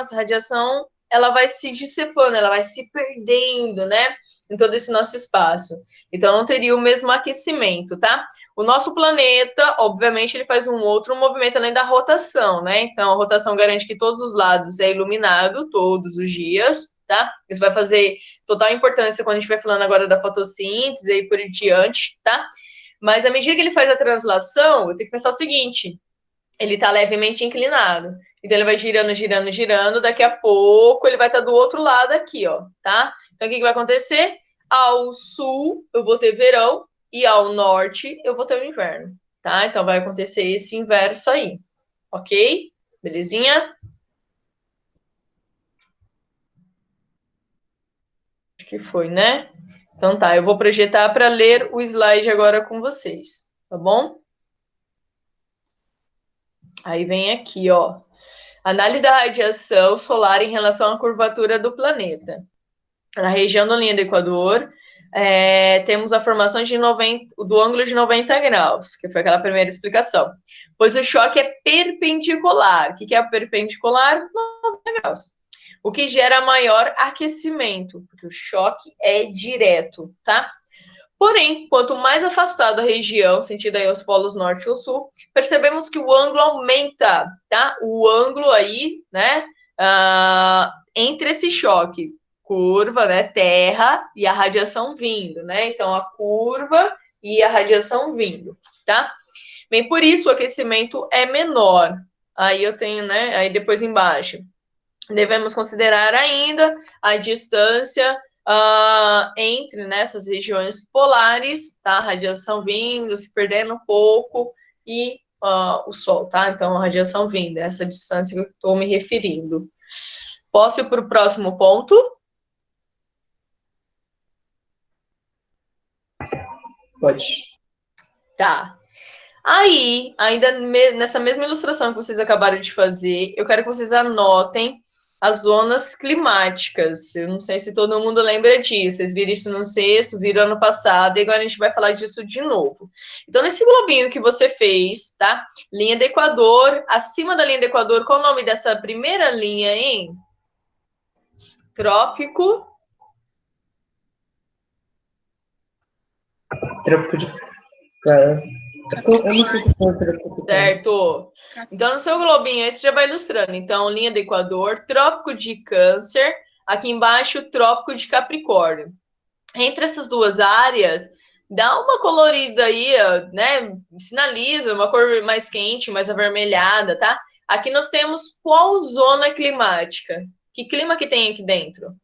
ela vai se dissipando, ela vai se perdendo, né? Em todo esse nosso espaço. Então, não teria o mesmo aquecimento, tá? O nosso planeta, obviamente, ele faz um outro movimento além da rotação, né? Então, a rotação garante que todos os lados é iluminado todos os dias, tá? Isso vai fazer total importância quando a gente vai falando agora da fotossíntese e por diante, tá? Mas à medida que ele faz a translação, eu tenho que pensar o seguinte, ele está levemente inclinado. Então, ele vai girando, girando, girando, daqui a pouco ele vai estar do outro lado aqui, ó, tá? Então, o que vai acontecer? Ao sul, eu vou ter verão, e ao norte, eu vou ter o inverno, tá? Então, vai acontecer esse inverso aí, ok? Belezinha? Acho que foi, né? Então, tá, eu vou projetar para ler o slide agora com vocês, tá bom? Aí vem aqui, ó. Análise da radiação solar em relação à curvatura do planeta. Na região da linha do Equador, temos a formação do ângulo de 90 graus, que foi aquela primeira explicação. Pois o choque é perpendicular. O que é perpendicular? 90 graus. O que gera maior aquecimento, porque o choque é direto, tá? Porém, quanto mais afastada a região, sentido aí os polos norte ou sul, percebemos que o ângulo aumenta, tá? O ângulo aí, né, entre esse choque, curva, né, terra e a radiação vindo, né? Então, a curva e a radiação vindo, tá? Bem, por isso o aquecimento é menor. Aí eu tenho, né, aí depois embaixo. Devemos considerar ainda a distância entre nessas regiões polares, tá? A radiação vindo, se perdendo um pouco, e o Sol, tá? Então, a radiação vindo, essa distância que eu estou me referindo. Posso ir para o próximo ponto? Pode. Tá. Aí, ainda nessa mesma ilustração que vocês acabaram de fazer, eu quero que vocês anotem as zonas climáticas. Eu não sei se todo mundo lembra disso. Vocês viram isso no sexto, viram ano passado, e agora a gente vai falar disso de novo. Então, nesse globinho que você fez, tá? Linha do Equador, acima da linha do Equador, qual o nome dessa primeira linha, hein? Trópico. Trópico de. Eu não sei se foi trópico. Certo. Então, no seu globinho, aí você já vai ilustrando. Então, linha do Equador, Trópico de Câncer, aqui embaixo, Trópico de Capricórnio. Entre essas duas áreas, dá uma colorida aí, né? Sinaliza uma cor mais quente, mais avermelhada, tá? Aqui nós temos qual zona climática? Que clima que tem aqui dentro?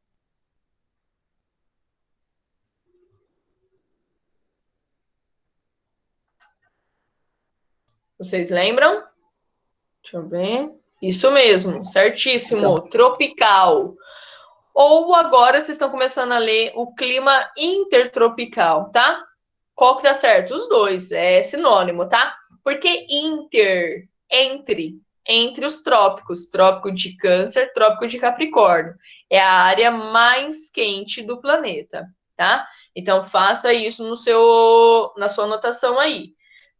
Vocês lembram? Deixa eu ver. Isso mesmo, certíssimo. Tropical. Ou agora vocês estão começando a ler o clima intertropical, tá? Qual que tá certo? Os dois, é sinônimo, tá? Porque inter, entre os trópicos, trópico de Câncer, trópico de Capricórnio. É a área mais quente do planeta, tá? Então faça isso na sua anotação aí.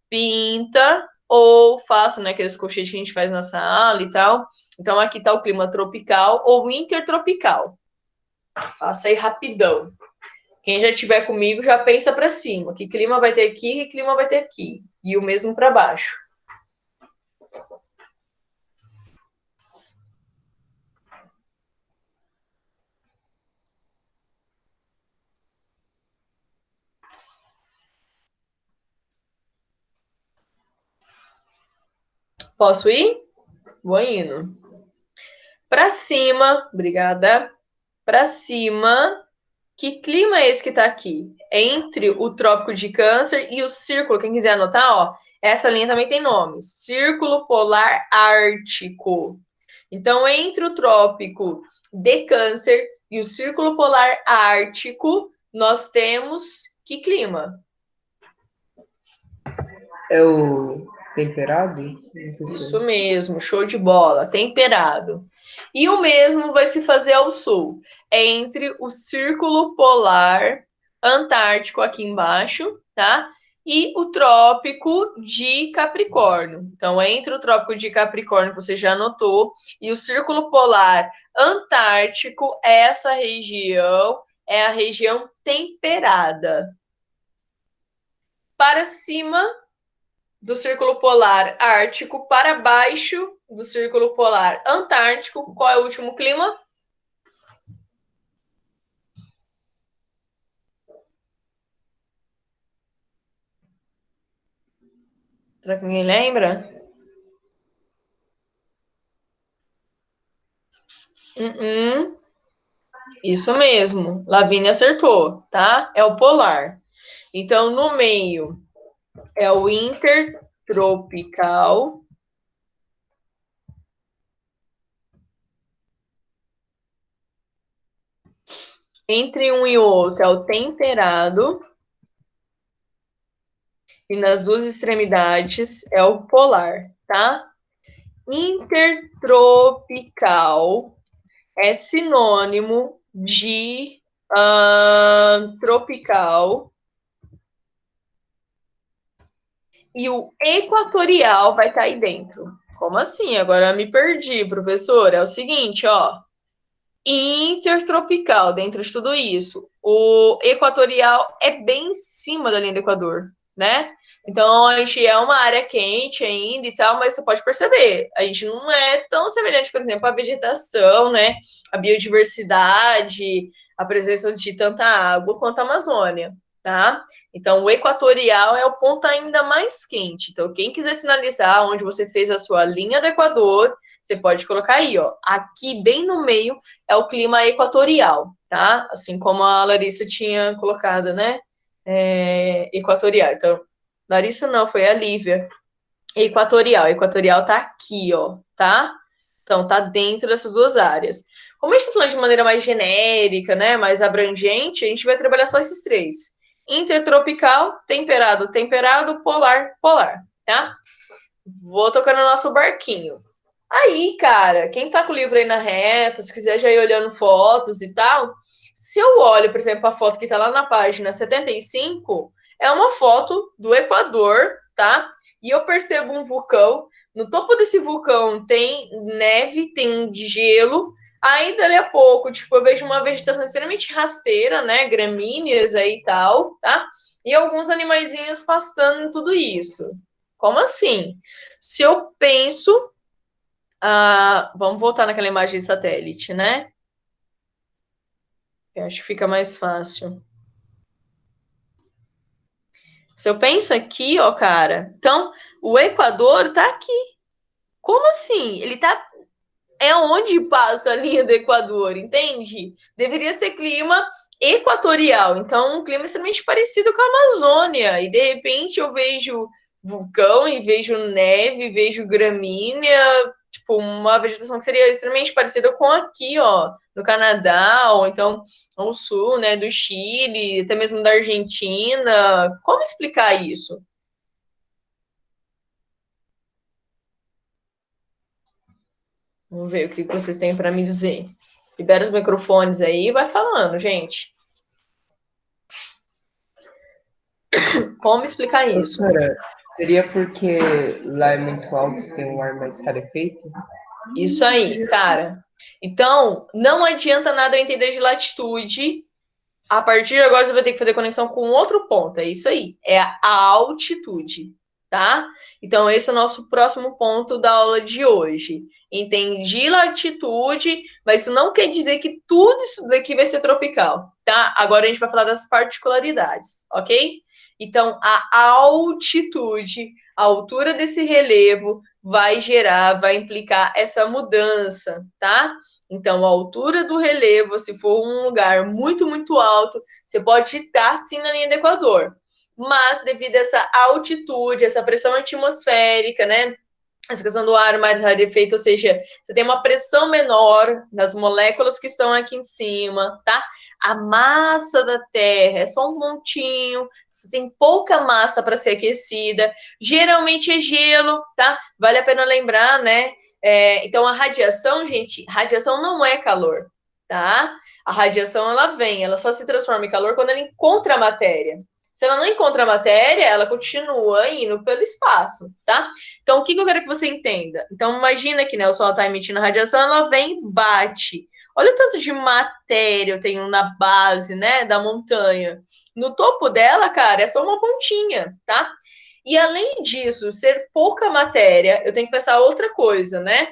Pinta ou faça, né, aqueles colchetes que a gente faz na sala e tal. Então aqui tá o clima tropical ou intertropical. Faça aí rapidão. Quem já estiver comigo já pensa para cima. Que clima vai ter aqui, que clima vai ter aqui. E o mesmo para baixo. Posso ir? Vou indo. Para cima, obrigada. Para cima, que clima é esse que está aqui? Entre o Trópico de Câncer e o Círculo. Quem quiser anotar, ó, essa linha também tem nome. Círculo Polar Ártico. Então, entre o Trópico de Câncer e o Círculo Polar Ártico, nós temos que clima? É o temperado? Isso mesmo, show de bola, temperado. E o mesmo vai se fazer ao sul, entre o Círculo Polar Antártico aqui embaixo, tá? E o Trópico de Capricórnio. Então, entre o Trópico de Capricórnio, que você já anotou, e o Círculo Polar Antártico, essa região é a região temperada. Para cima do Círculo Polar Ártico, para baixo do Círculo Polar Antártico, qual é o último clima? Será que ninguém lembra? Isso mesmo, Lavínia acertou, tá? É o polar. Então, no meio é o intertropical. Entre um e outro é o temperado. E nas duas extremidades é o polar, tá? Intertropical é sinônimo de tropical. E o equatorial vai estar aí dentro. Como assim? Agora me perdi, professor. É o seguinte, ó. Intertropical, dentro de tudo isso. O equatorial é bem em cima da linha do Equador, né? Então, a gente é uma área quente ainda e tal, mas você pode perceber, a gente não é tão semelhante, por exemplo, à vegetação, né? A biodiversidade, a presença de tanta água quanto a Amazônia, tá? Então, o equatorial é o ponto ainda mais quente. Então, quem quiser sinalizar onde você fez a sua linha do Equador, você pode colocar aí, ó. Aqui, bem no meio, é o clima equatorial, tá? Assim como a Larissa tinha colocado, né? Equatorial. Então, Larissa não, foi a Lívia. Equatorial. Equatorial tá aqui, ó, tá? Então, tá dentro dessas duas áreas. Como a gente tá falando de maneira mais genérica, né? Mais abrangente, a gente vai trabalhar só esses três. intertropical, temperado, temperado, polar, polar, tá? Vou tocando o nosso barquinho. Aí, cara, quem tá com o livro aí na reta, se quiser já ir olhando fotos e tal, se eu olho, por exemplo, a foto que tá lá na página 75, é uma foto do Equador, tá? E eu percebo um vulcão. No topo desse vulcão tem neve, tem gelo. Aí, dali a pouco, tipo, eu vejo uma vegetação extremamente rasteira, né? Gramíneas aí e tal, tá? E alguns animaizinhos pastando em tudo isso. Como assim? Se eu penso vamos voltar naquela imagem de satélite, né? Eu acho que fica mais fácil. Se eu penso aqui, ó, cara, então o Equador tá aqui. Como assim? Ele tá. É onde passa a linha do Equador, entende? Deveria ser clima equatorial, então um clima extremamente parecido com a Amazônia. E de repente eu vejo vulcão e vejo neve, vejo gramínea, tipo, uma vegetação que seria extremamente parecida com aqui, ó, no Canadá, ou então ao sul, né, do Chile, até mesmo da Argentina. Como explicar isso? Vamos ver o que vocês têm para me dizer. Libera os microfones aí e vai falando, gente. Como explicar isso? Professora, seria porque lá é muito alto e tem um ar mais rarefeito? Isso aí, cara. Então, não adianta nada eu entender de latitude. A partir de agora, você vai ter que fazer conexão com outro ponto. É isso aí. É a altitude, tá? Então, esse é o nosso próximo ponto da aula de hoje. Entendi latitude, mas isso não quer dizer que tudo isso daqui vai ser tropical, tá? Agora a gente vai falar das particularidades, ok? Então, a altitude, a altura desse relevo, vai implicar essa mudança, tá? Então, a altura do relevo, se for um lugar muito, muito alto, você pode estar sim na linha do Equador. Mas, devido a essa altitude, essa pressão atmosférica, né? Essa questão do ar mais rarefeito, ou seja, você tem uma pressão menor nas moléculas que estão aqui em cima, tá? A massa da Terra é só um montinho, você tem pouca massa para ser aquecida, geralmente é gelo, tá? Vale a pena lembrar, né? Então, a radiação, gente, radiação não é calor, tá? A radiação, ela só se transforma em calor quando ela encontra a matéria. Se ela não encontra a matéria, ela continua indo pelo espaço, tá? Então, o que eu quero que você entenda? Então, imagina que, né, o Sol está emitindo radiação, ela vem e bate. Olha o tanto de matéria eu tenho na base, né, da montanha. No topo dela, cara, é só uma pontinha, tá? E além disso, ser pouca matéria, eu tenho que pensar outra coisa, né?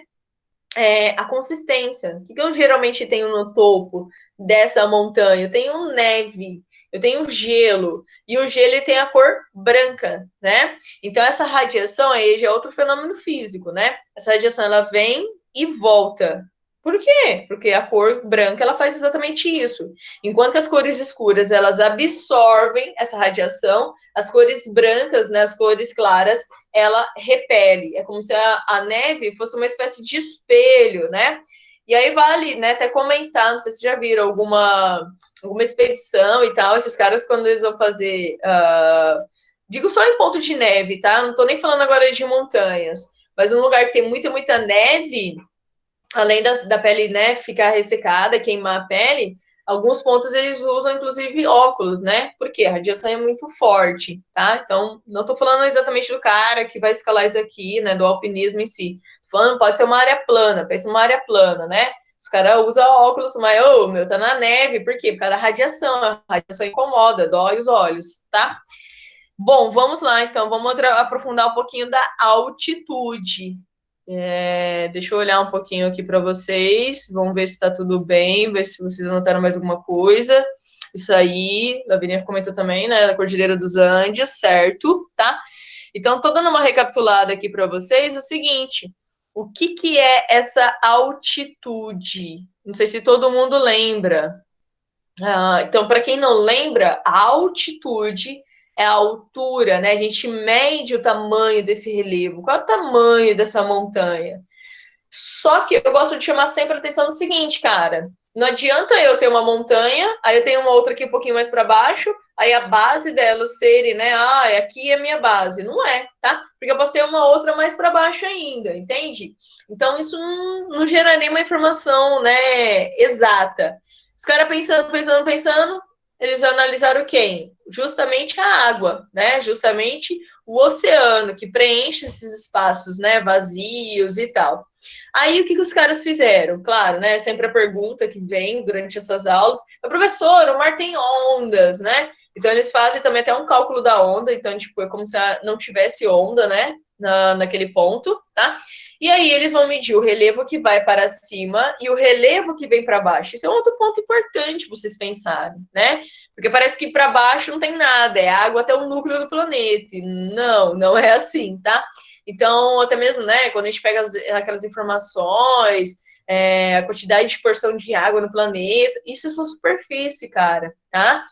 A consistência. O que eu geralmente tenho no topo dessa montanha? Eu tenho neve, eu tenho gelo, e o gelo tem a cor branca, né? Então, essa radiação aí já é outro fenômeno físico, né? Essa radiação, ela vem e volta. Por quê? Porque a cor branca, ela faz exatamente isso. Enquanto que as cores escuras, elas absorvem essa radiação, as cores brancas, né, as cores claras, ela repele. É como se a neve fosse uma espécie de espelho, né? E aí vale, né, até comentar, não sei se já viram alguma expedição e tal, esses caras quando eles vão fazer, digo só em ponto de neve, tá? Não tô nem falando agora de montanhas, mas um lugar que tem muita, muita neve, além da pele, né, ficar ressecada, queimar a pele, alguns pontos eles usam, inclusive, óculos, né? Porque a radiação é muito forte, tá? Então, não tô falando exatamente do cara que vai escalar isso aqui, né? Do alpinismo em si. Tô falando, pode ser uma área plana, pensa uma área plana, né? Os caras usam óculos, mas, meu, tá na neve, por quê? Por causa da radiação. A radiação incomoda, dói os olhos, tá? Bom, vamos lá, então. Vamos aprofundar um pouquinho da altitude. Deixa eu olhar um pouquinho aqui para vocês. Vamos ver se está tudo bem, ver se vocês anotaram mais alguma coisa. Isso aí, Lavínia comentou também, né? Da Cordilheira dos Andes, certo, tá? Então, tô dando uma recapitulada aqui para vocês. O seguinte, o que é essa altitude? Não sei se todo mundo lembra. Então, para quem não lembra, a altitude é a altura, né? A gente mede o tamanho desse relevo. Qual é o tamanho dessa montanha? Só que eu gosto de chamar sempre a atenção no seguinte, cara. Não adianta eu ter uma montanha, aí eu tenho uma outra aqui um pouquinho mais para baixo, aí a base delas serem, né? Ah, aqui é a minha base. Não é, tá? Porque eu posso ter uma outra mais para baixo ainda, entende? Então, isso não geraria uma informação, né, exata. Os caras pensando, eles analisaram quem? Justamente a água, né? Justamente o oceano, que preenche esses espaços, né, vazios e tal. Aí, o que os caras fizeram? Claro, né, sempre a pergunta que vem durante essas aulas, professor, o mar tem ondas, né? Então, eles fazem também até um cálculo da onda, então, tipo, é como se não tivesse onda, né, naquele ponto, tá? E aí, eles vão medir o relevo que vai para cima e o relevo que vem para baixo. Isso é um outro ponto importante vocês pensarem, né? Porque parece que para baixo não tem nada, é água até o núcleo do planeta. Não é assim, tá? Então, até mesmo, né, quando a gente pega aquelas informações, a quantidade de porção de água no planeta, isso é só superfície, cara, tá?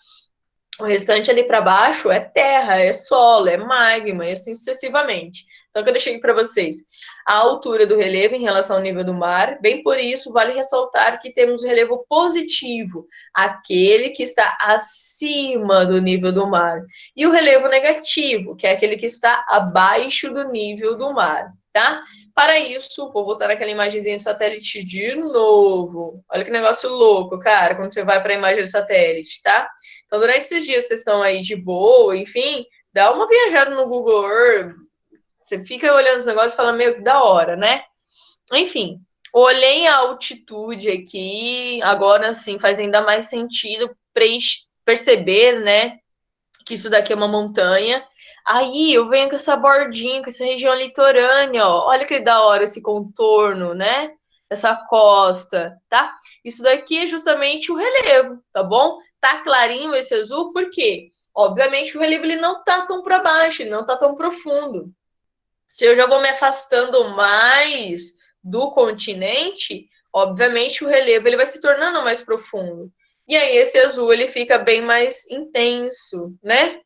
O restante ali para baixo é terra, é solo, é magma, e assim sucessivamente. Então, que eu deixei aqui para vocês a altura do relevo em relação ao nível do mar. Bem por isso, vale ressaltar que temos o relevo positivo, aquele que está acima do nível do mar, e o relevo negativo, que é aquele que está abaixo do nível do mar, tá? Para isso, vou botar aquela imagenzinha de satélite de novo. Olha que negócio louco, cara, quando você vai para a imagem de satélite, tá? Então, durante esses dias vocês estão aí de boa, enfim, dá uma viajada no Google Earth, você fica olhando os negócios e fala, meu, que da hora, né? Enfim, olhei a altitude aqui, agora sim faz ainda mais sentido perceber, né, que isso daqui é uma montanha. Aí eu venho com essa bordinha, com essa região litorânea, ó. Olha que da hora esse contorno, né? Essa costa, tá? Isso daqui é justamente o relevo, tá bom? Tá clarinho esse azul, por quê? Obviamente o relevo ele não tá tão para baixo, ele não tá tão profundo. Se eu já vou me afastando mais do continente, obviamente o relevo ele vai se tornando mais profundo. E aí esse azul ele fica bem mais intenso, né?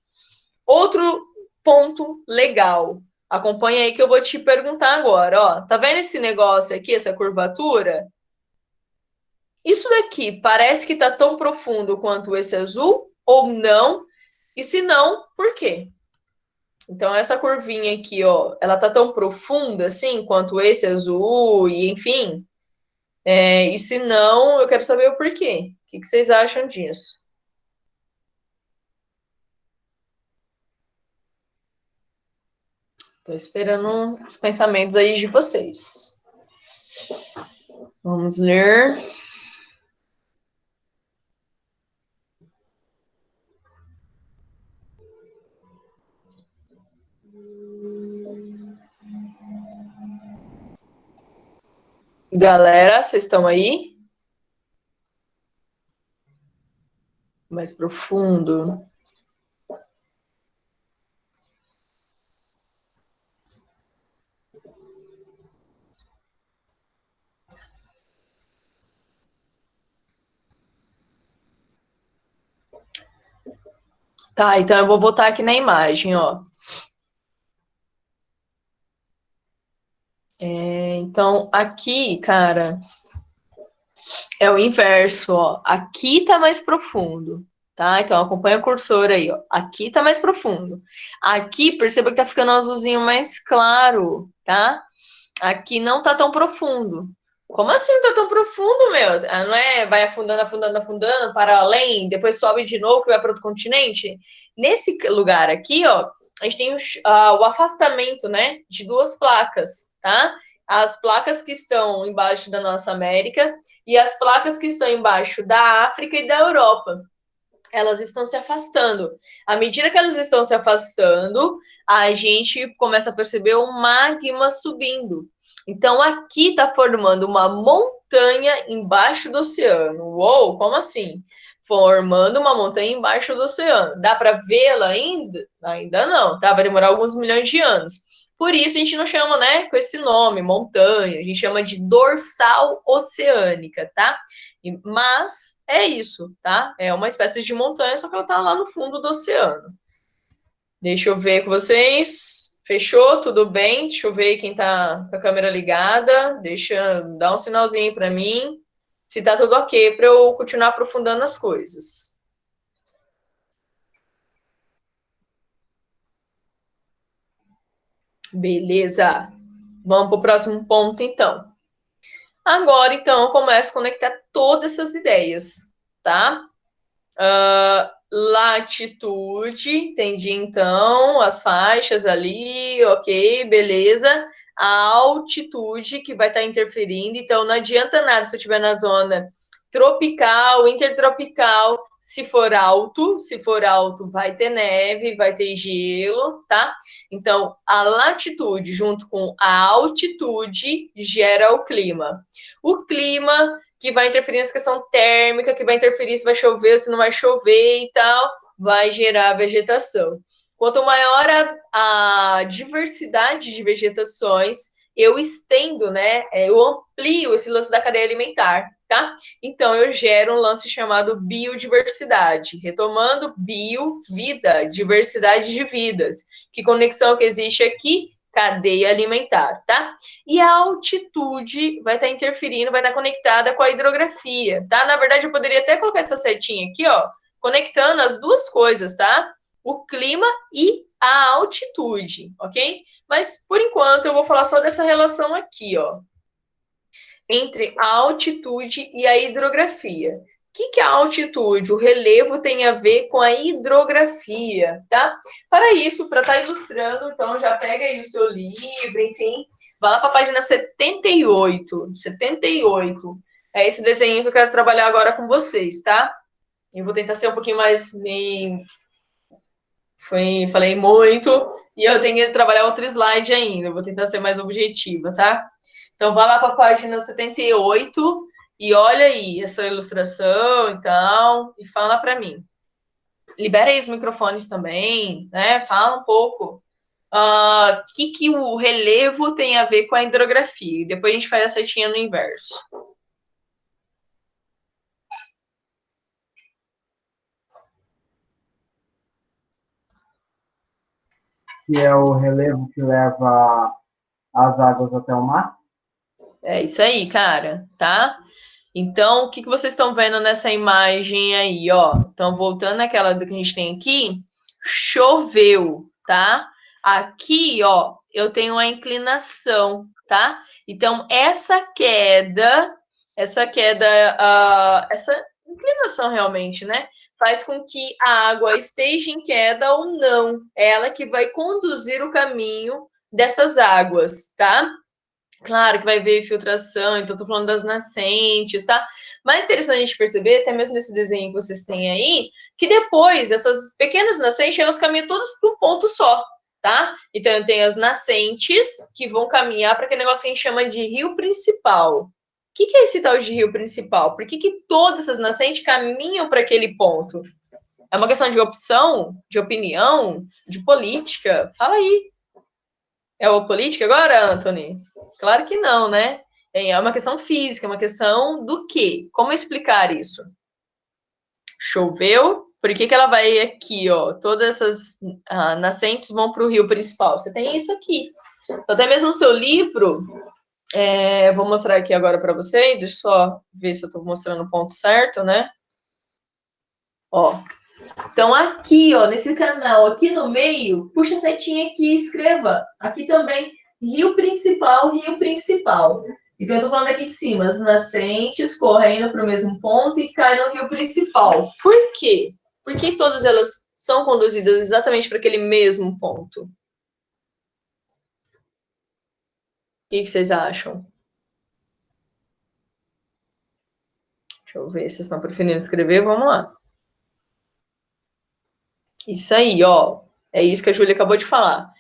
Outro ponto legal. Acompanha aí que eu vou te perguntar agora, ó. Tá vendo esse negócio aqui, essa curvatura? Isso daqui parece que tá tão profundo quanto esse azul ou não? E se não, por quê? Então, essa curvinha aqui, ó, ela tá tão profunda assim quanto esse azul, e enfim. E se não, eu quero saber o porquê. O que vocês acham disso? Tô esperando os pensamentos aí de vocês. Vamos ler. Galera, vocês estão aí? Mais profundo. Tá, então eu vou botar aqui na imagem, ó. Então, aqui, cara, é o inverso, ó. Aqui tá mais profundo, tá? Então, acompanha o cursor aí, ó. Aqui tá mais profundo. Aqui, perceba que tá ficando um azulzinho mais claro, tá? Aqui não tá tão profundo. Como assim não tá tão profundo, meu? Não é? Vai afundando, afundando, afundando, para além, depois sobe de novo que vai para outro continente? Nesse lugar aqui, ó, a gente tem o afastamento, né, de duas placas, tá? As placas que estão embaixo da nossa América e as placas que estão embaixo da África e da Europa. Elas estão se afastando. À medida que elas estão se afastando, a gente começa a perceber o magma subindo. Então, aqui está formando uma montanha embaixo do oceano. Uou, como assim? Formando uma montanha embaixo do oceano. Dá para vê-la ainda? Ainda não, tá? Vai demorar alguns milhões de anos. Por isso a gente não chama, né, com esse nome, montanha. A gente chama de dorsal oceânica, tá? Mas é isso, tá? É uma espécie de montanha, só que ela tá lá no fundo do oceano. Deixa eu ver com vocês. Fechou? Tudo bem? Deixa eu ver quem tá com a câmera ligada. Deixa dar um sinalzinho para mim. Se tá tudo ok para eu continuar aprofundando as coisas. Beleza. Vamos para o próximo ponto, então. Agora, então, eu começo a conectar todas essas ideias, tá? Latitude, entendi, então, as faixas ali, ok, beleza. A altitude que vai estar interferindo, então não adianta nada se eu estiver na zona tropical, intertropical, se for alto vai ter neve, vai ter gelo, tá? Então, a latitude junto com a altitude gera o clima. O clima que vai interferir nessa questão térmica, que vai interferir se vai chover, se não vai chover e tal, vai gerar vegetação. Quanto maior a diversidade de vegetações, eu estendo, né? Eu amplio esse lance da cadeia alimentar, tá? Então, eu gero um lance chamado biodiversidade. Retomando, bio, vida, diversidade de vidas. Que conexão que existe aqui? Cadeia alimentar, tá? E a altitude vai estar interferindo, vai estar conectada com a hidrografia, tá? Na verdade, eu poderia até colocar essa setinha aqui, ó, conectando as duas coisas, tá? O clima e a altitude, ok? Mas, por enquanto, eu vou falar só dessa relação aqui, ó, entre a altitude e a hidrografia. O que a altitude, o relevo tem a ver com a hidrografia, tá? Para isso, para estar ilustrando, então já pega aí o seu livro, enfim, vai lá para a página 78. 78. É esse desenho que eu quero trabalhar agora com vocês, tá? Eu vou tentar ser um pouquinho mais... Falei muito e eu tenho que trabalhar outro slide ainda. Eu vou tentar ser mais objetiva, tá? Então, vai lá para a página 78 e olha aí essa ilustração e tal, e fala para mim. Libera aí os microfones também, né? Fala um pouco. O que o relevo tem a ver com a hidrografia? E depois a gente faz a setinha no inverso. Que é o relevo que leva as águas até o mar. É isso aí, cara, tá? Então, o que vocês estão vendo nessa imagem aí, ó? Então, voltando àquela que a gente tem aqui, choveu, tá? Aqui, ó, eu tenho a inclinação, tá? Então, essa essa inclinação realmente, né? Faz com que a água esteja em queda ou não. É ela que vai conduzir o caminho dessas águas, tá? Claro que vai ver filtração, então tô falando das nascentes, tá? Mas interessante a gente perceber, até mesmo nesse desenho que vocês têm aí, que depois essas pequenas nascentes, elas caminham todas para um ponto só, tá? Então eu tenho as nascentes que vão caminhar para aquele negócio que a gente chama de rio principal. O que é esse tal de rio principal? Por que todas essas nascentes caminham para aquele ponto? É uma questão de opção, de opinião, de política? Fala aí. É o política agora, Anthony? Claro que não, né? É uma questão física, é uma questão do quê? Como explicar isso? Choveu, por que ela vai aqui, ó? Todas essas nascentes vão para o rio principal. Você tem isso aqui. Então, até mesmo no seu livro, vou mostrar aqui agora para vocês, deixa eu só ver se eu estou mostrando o ponto certo, né? Ó, então, aqui, ó, nesse canal, aqui no meio, puxa a setinha aqui e escreva. Aqui também, rio principal, rio principal. Então, eu tô falando aqui de cima, as nascentes correndo para o mesmo ponto e caem no rio principal. Por quê? Porque todas elas são conduzidas exatamente para aquele mesmo ponto. O que vocês acham? Deixa eu ver se vocês estão preferindo escrever. Vamos lá. Isso aí, ó. É isso que a Júlia acabou de falar.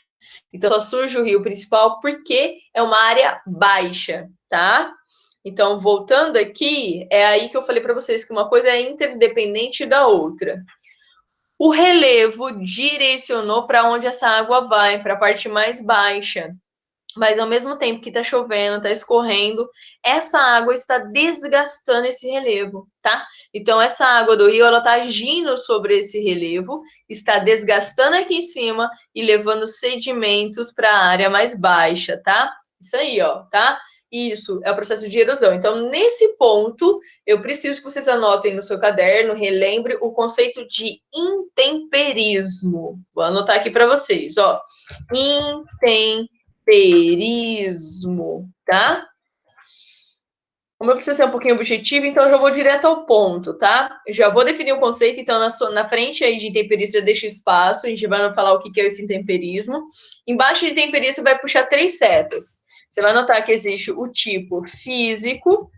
Então, só surge o rio principal porque é uma área baixa, tá? Então, voltando aqui, é aí que eu falei para vocês que uma coisa é interdependente da outra. O relevo direcionou para onde essa água vai, para a parte mais baixa. Mas ao mesmo tempo que está chovendo, está escorrendo, essa água está desgastando esse relevo, tá? Então, essa água do rio, ela está agindo sobre esse relevo, está desgastando aqui em cima e levando sedimentos para a área mais baixa, tá? Isso aí, ó, tá? Isso é o processo de erosão. Então, nesse ponto, eu preciso que vocês anotem no seu caderno, relembre o conceito de intemperismo. Vou anotar aqui para vocês, ó. Intemperismo. intemperismo, tá? Como eu preciso ser um pouquinho objetivo, então eu já vou direto ao ponto, tá? Eu já vou definir o conceito, então na frente aí de intemperismo eu deixo espaço, a gente vai falar o que é esse intemperismo. Embaixo de intemperismo você vai puxar 3 setas. Você vai notar que existe o tipo físico,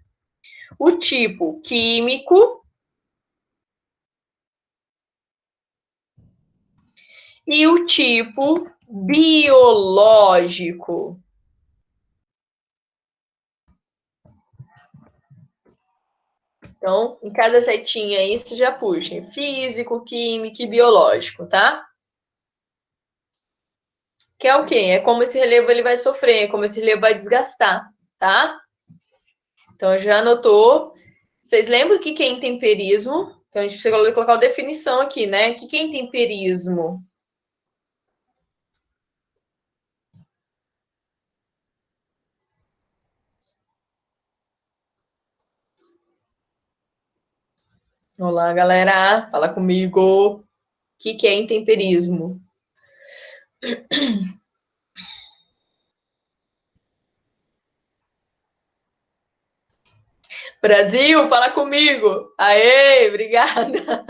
o tipo químico e o tipo biológico. Então, em cada setinha aí, você já puxa físico, químico e biológico, tá? Que é o quê? É como esse relevo ele vai sofrer, como esse relevo vai desgastar, tá? Então, já anotou. Vocês lembram o que é intemperismo? Então, a gente precisa colocar a definição aqui, né? O que é intemperismo? Olá, galera. Fala comigo. O que é intemperismo? Brasil, fala comigo. Aê, obrigada.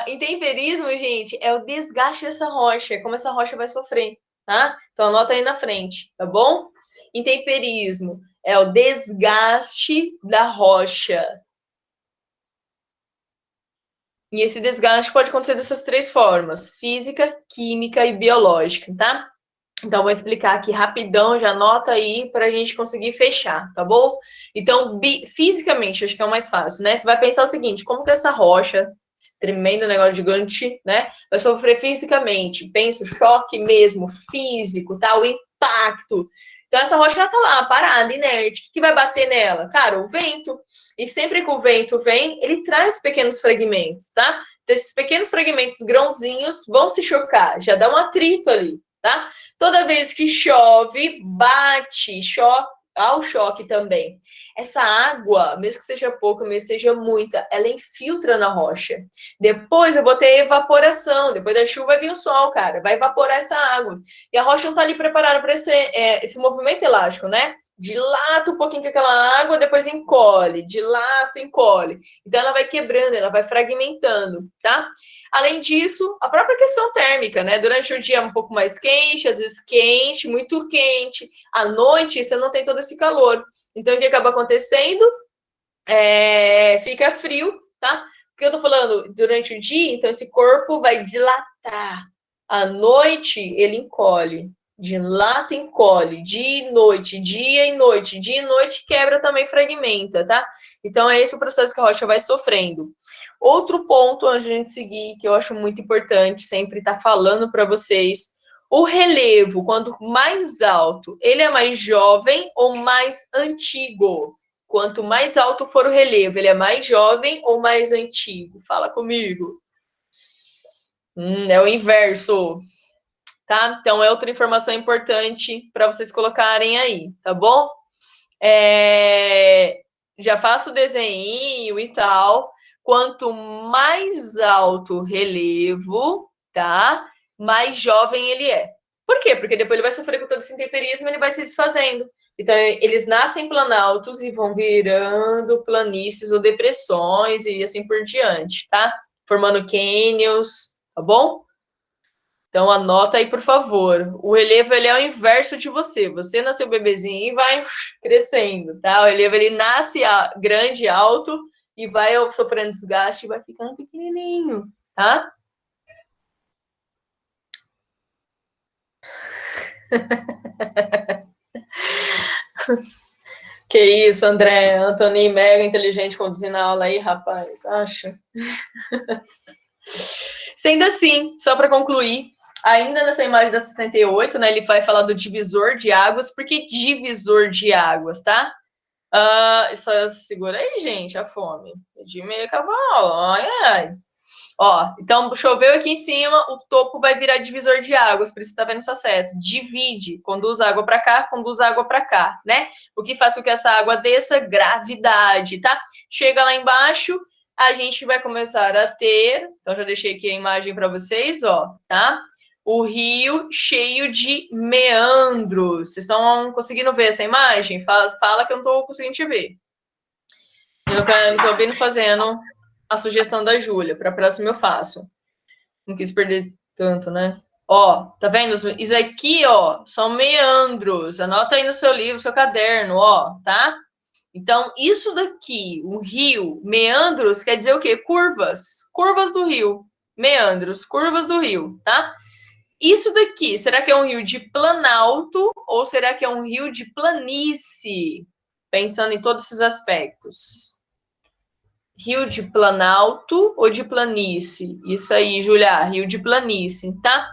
Intemperismo, gente, é o desgaste dessa rocha, como essa rocha vai sofrer, tá? Então anota aí na frente, tá bom? Intemperismo é o desgaste da rocha. E esse desgaste pode acontecer dessas 3 formas: física, química e biológica, tá? Então, vou explicar aqui rapidão, já anota aí para a gente conseguir fechar, tá bom? Então, fisicamente, acho que é o mais fácil, né? Você vai pensar o seguinte: como que essa rocha, esse tremendo negócio gigante, né, vai sofrer fisicamente? Pensa o choque mesmo, físico, tá? O impacto. Então, essa rocha, ela tá lá, parada, inerte. O que vai bater nela? Cara, o vento. E sempre que o vento vem, ele traz pequenos fragmentos, tá? Então, esses pequenos fragmentos, grãozinhos, vão se chocar, já dá um atrito ali, tá? Toda vez que chove, bate, ao choque também. Essa água, mesmo que seja pouca, mesmo que seja muita, ela infiltra na rocha. Depois eu vou ter evaporação, depois da chuva vai vir o sol, cara, vai evaporar essa água. E a rocha não tá ali preparada para esse movimento elástico, né? Dilata um pouquinho com aquela água, depois encolhe, dilata, encolhe. Então ela vai quebrando, ela vai fragmentando, tá? Além disso, a própria questão térmica, né? Durante o dia é um pouco mais quente, às vezes quente, muito quente. À noite você não tem todo esse calor. Então o que acaba acontecendo? Fica frio, tá? Porque eu tô falando durante o dia, então esse corpo vai dilatar. À noite ele encolhe. Dilata, encolhe, dia e noite, dia e noite, dia e noite, quebra também, fragmenta, tá? Então é esse o processo que a rocha vai sofrendo. Outro ponto antes de a gente seguir, que eu acho muito importante, sempre estar falando para vocês, o relevo, quanto mais alto, ele é mais jovem ou mais antigo? Quanto mais alto for o relevo, ele é mais jovem ou mais antigo? Fala comigo. É o inverso. Tá? Então, é outra informação importante para vocês colocarem aí, tá bom? Já faço o desenho e tal. Quanto mais alto o relevo, tá? Mais jovem ele é. Por quê? Porque depois ele vai sofrer com todo esse intemperismo e ele vai se desfazendo. Então, eles nascem planaltos e vão virando planícies ou depressões e assim por diante, tá? Formando cânions, tá bom? Então, anota aí, por favor. O relevo, ele é o inverso de você. Você nasceu bebezinho e vai crescendo, tá? O relevo, ele nasce grande, alto, e vai sofrendo desgaste e vai ficando pequenininho, tá? Que isso, André. Antony, mega inteligente conduzindo a aula aí, rapaz. Acha? Sendo assim, só para concluir, ainda nessa imagem da 78, né, ele vai falar do divisor de águas. Por que divisor de águas, tá? Só segura aí, gente, a fome. De meio cavalo, ai, ai. Ó, então choveu aqui em cima, o topo vai virar divisor de águas, por isso tá vendo essa seta. Divide, conduz água para cá, conduz água para cá, né? O que faz com que essa água desça? Gravidade, tá? Chega lá embaixo, a gente vai começar a ter, então já deixei aqui a imagem para vocês, ó, tá? o rio cheio de meandros. Vocês estão conseguindo ver essa imagem? Fala que eu não estou conseguindo te ver. Eu não acabei fazendo a sugestão da Júlia. Para a próxima eu faço. Não quis perder tanto, né? Ó, tá vendo? Isso aqui, ó, são meandros. Anota aí no seu livro, seu caderno, ó, tá? Então, isso daqui, o rio, meandros, quer dizer o quê? Curvas. Curvas do rio. Meandros, curvas do rio, tá? Isso daqui, será que é um rio de planalto ou será que é um rio de planície? Pensando em todos esses aspectos. Rio de planalto ou de planície? Isso aí, Julia, rio de planície, tá?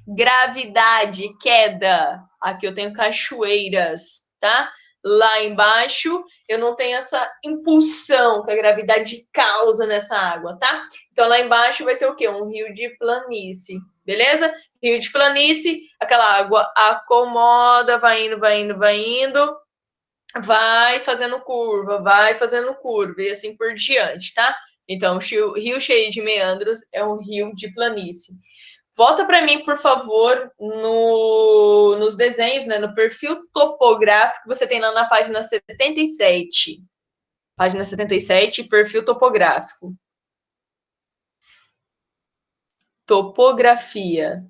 Gravidade, queda. Aqui eu tenho cachoeiras, tá? Lá embaixo eu não tenho essa impulsão que a gravidade causa nessa água, tá? Então lá embaixo vai ser o quê? Um rio de planície, beleza? Rio de planície, aquela água acomoda, vai indo, vai indo, vai indo, vai fazendo curva, e assim por diante, tá? Então, o rio cheio de meandros é um rio de planície. Volta para mim, por favor, nos desenhos, né, no perfil topográfico que você tem lá na página 77. Página 77, perfil topográfico. Topografia.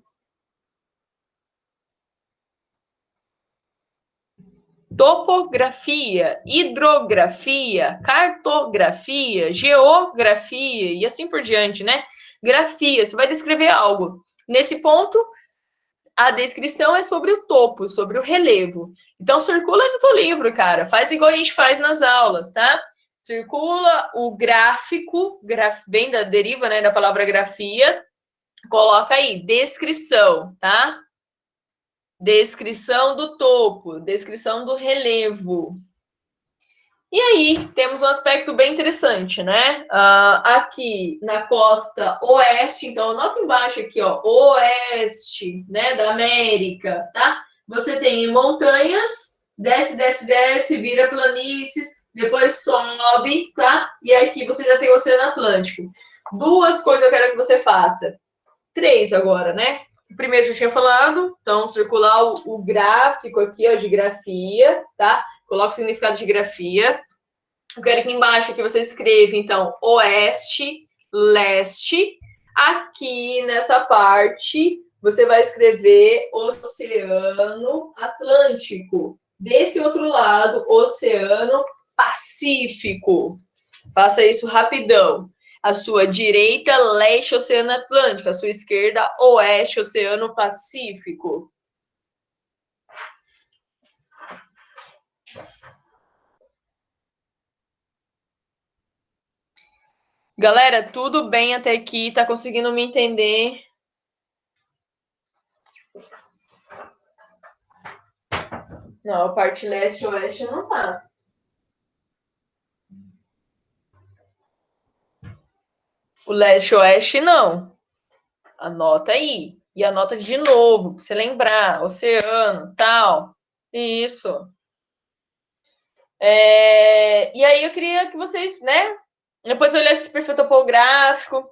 Topografia, hidrografia, cartografia, geografia e assim por diante, né? Grafia, você vai descrever algo. Nesse ponto, a descrição é sobre o topo, sobre o relevo. Então, circula no teu livro, cara. Faz igual a gente faz nas aulas, tá? Circula o gráfico, bem da deriva, né, da palavra grafia. Coloca aí, descrição, tá? Descrição do topo, descrição do relevo. E aí, temos um aspecto bem interessante, né? Aqui na costa oeste, então anota embaixo aqui, ó, oeste, né, da América, tá? Você tem montanhas, desce, desce, desce, vira planícies, depois sobe, tá? E aqui você já tem o Oceano Atlântico. Duas coisas eu quero que você faça. Três agora, né? O primeiro já tinha falado, então circular o gráfico aqui, ó, de grafia, tá? Coloca o significado de grafia. Eu quero que embaixo aqui você escreva, então, oeste, leste. Aqui nessa parte, você vai escrever Oceano Atlântico. Desse outro lado, Oceano Pacífico. Faça isso rapidão. A sua direita, leste, Oceano Atlântico. A sua esquerda, oeste, Oceano Pacífico. Galera, tudo bem até aqui? Tá conseguindo me entender? Não, a parte leste e oeste não tá. O leste e oeste não. Anota aí. E anota de novo, pra você lembrar. Oceano, tal. Isso. E aí eu queria que vocês, né? Depois olhassem esse perfil topográfico.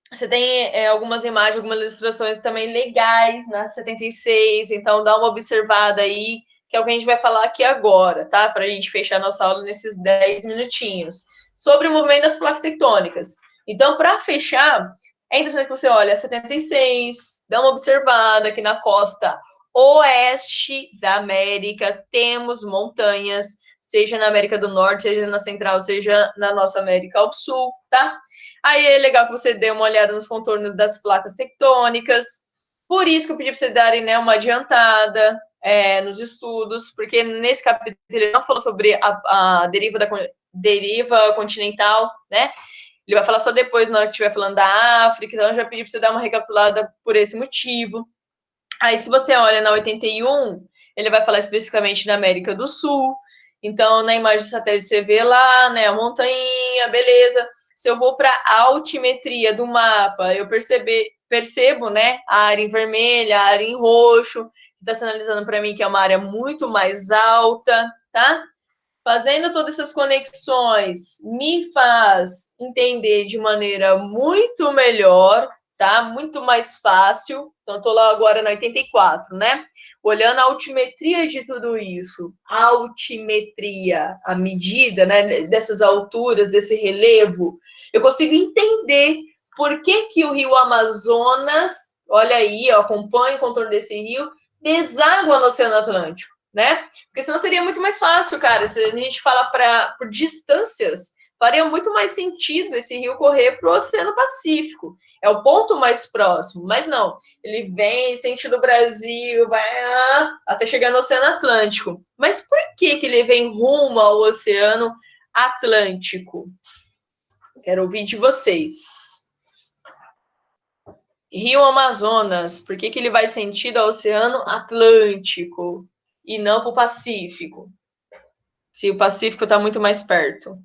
Você tem algumas imagens, algumas ilustrações também legais na 76. Então dá uma observada aí, que é o que a gente vai falar aqui agora, tá? Para a gente fechar nossa aula nesses 10 minutinhos. Sobre o movimento das placas tectônicas. Então, para fechar, é interessante que você olhe a 76, dá uma observada aqui na costa oeste da América, temos montanhas, seja na América do Norte, seja na Central, seja na nossa América do Sul, tá? Aí é legal que você dê uma olhada nos contornos das placas tectônicas. Por isso que eu pedi para vocês darem, né, uma adiantada nos estudos, porque nesse capítulo ele não falou sobre a deriva continental, né? Ele vai falar só depois, na hora que estiver falando da África, então eu já pedi para você dar uma recapitulada por esse motivo. Aí, se você olha na 81, ele vai falar especificamente da América do Sul. Então, na imagem de satélite, você vê lá, né, a montanha, beleza. Se eu vou para a altimetria do mapa, eu percebo, né, a área em vermelho, a área em roxo, que está sinalizando para mim que é uma área muito mais alta, tá? Fazendo todas essas conexões me faz entender de maneira muito melhor, tá? Muito mais fácil. Então, estou lá agora na 84, né? Olhando a altimetria de tudo isso. A altimetria, a medida, né, dessas alturas, desse relevo, eu consigo entender por que que o rio Amazonas, olha aí, ó, acompanha o contorno desse rio, deságua no Oceano Atlântico, né? Porque senão seria muito mais fácil, cara. Se a gente fala por distâncias, faria muito mais sentido esse rio correr para o Oceano Pacífico. É o ponto mais próximo, mas não. Ele vem sentido Brasil, vai até chegar no Oceano Atlântico. Mas por que que ele vem rumo ao Oceano Atlântico? Quero ouvir de vocês. Rio Amazonas, por que que ele vai sentido ao Oceano Atlântico e não para o Pacífico? Se o Pacífico está muito mais perto.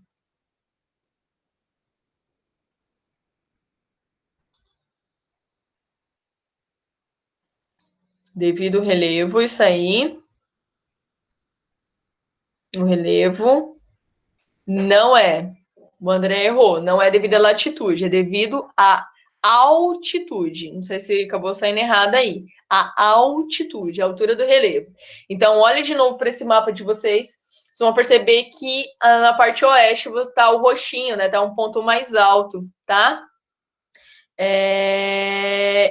Devido ao relevo, isso aí. O relevo não é. O André errou. Não é devido à latitude, é devido à altitude. Não sei se acabou saindo errado aí. A altitude, a altura do relevo. Então, olhe de novo para esse mapa de vocês. Vocês vão perceber que na parte oeste está o roxinho, né? Está um ponto mais alto, tá?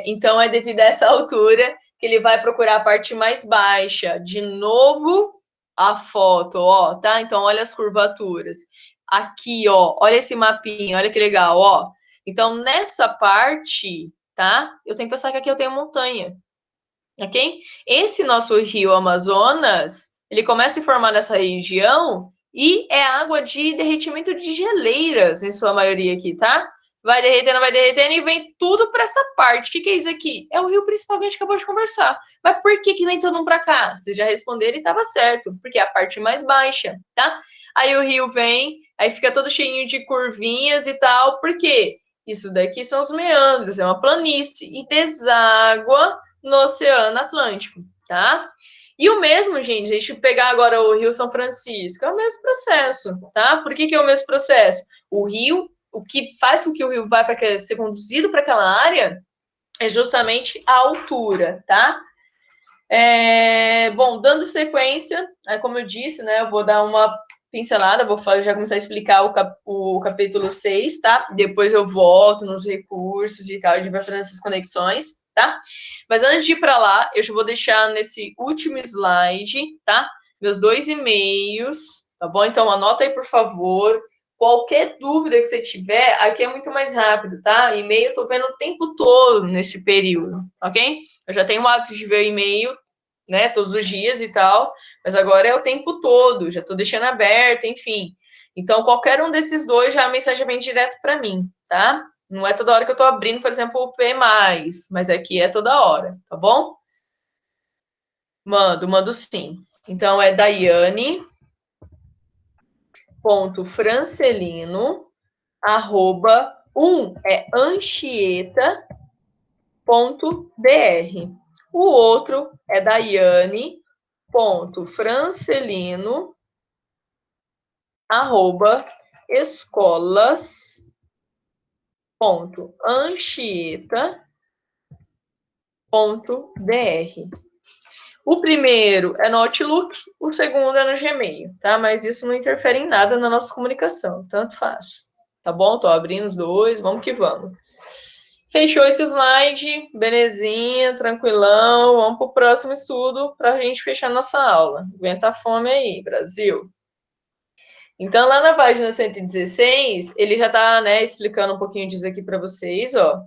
Então, é devido a essa altura que ele vai procurar a parte mais baixa. De novo, a foto, ó, tá? Então, olha as curvaturas. Aqui, ó, olha esse mapinha, olha que legal, ó. Então, nessa parte, tá? Eu tenho que pensar que aqui eu tenho montanha, ok? Esse nosso rio Amazonas, ele começa a se formar nessa região e é água de derretimento de geleiras, em sua maioria aqui, tá? Vai derretendo e vem tudo para essa parte. O que que é isso aqui? É o rio principal que a gente acabou de conversar. Mas por que que vem todo mundo para cá? Vocês já responderam e estava certo, porque é a parte mais baixa, tá? Aí o rio vem, aí fica todo cheinho de curvinhas e tal. Por quê? Isso daqui são os meandros, é uma planície e deságua no Oceano Atlântico, tá? E o mesmo, gente, a gente pegar agora o Rio São Francisco, é o mesmo processo, tá? Por que que é o mesmo processo? O rio, o que faz com que o rio vá para ser conduzido para aquela área é justamente a altura, tá? Bom, dando sequência, como eu disse, né, eu vou dar uma pincelada, vou já começar a explicar o capítulo 6, tá? Depois eu volto nos recursos e tal, a gente vai fazendo essas conexões, tá? Mas antes de ir para lá, eu já vou deixar nesse último slide, tá? Meus 2 e-mails, tá bom? Então anota aí, por favor. Qualquer dúvida que você tiver, aqui é muito mais rápido, tá? E-mail eu tô vendo o tempo todo nesse período, ok? Eu já tenho o hábito de ver o e-mail, né, todos os dias e tal, mas agora é o tempo todo, já tô deixando aberto, enfim. Então, qualquer um desses dois, já a mensagem vem direto para mim, tá? Não é toda hora que eu tô abrindo, por exemplo, o P+, mas aqui é toda hora, tá bom? Mando sim. Então, é Daiane.francelino, @anchieta.br. O outro é Daiane.francelino@escolas.anchieta.br. O primeiro é no Outlook, o segundo é no Gmail, tá? Mas isso não interfere em nada na nossa comunicação, tanto faz. Tá bom? Tô abrindo os dois, vamos que vamos. Fechou esse slide, belezinha, tranquilão. Vamos para o próximo estudo para a gente fechar nossa aula. Aguenta a fome aí, Brasil. Então, lá na página 116, ele já está, né, explicando um pouquinho disso aqui para vocês, ó.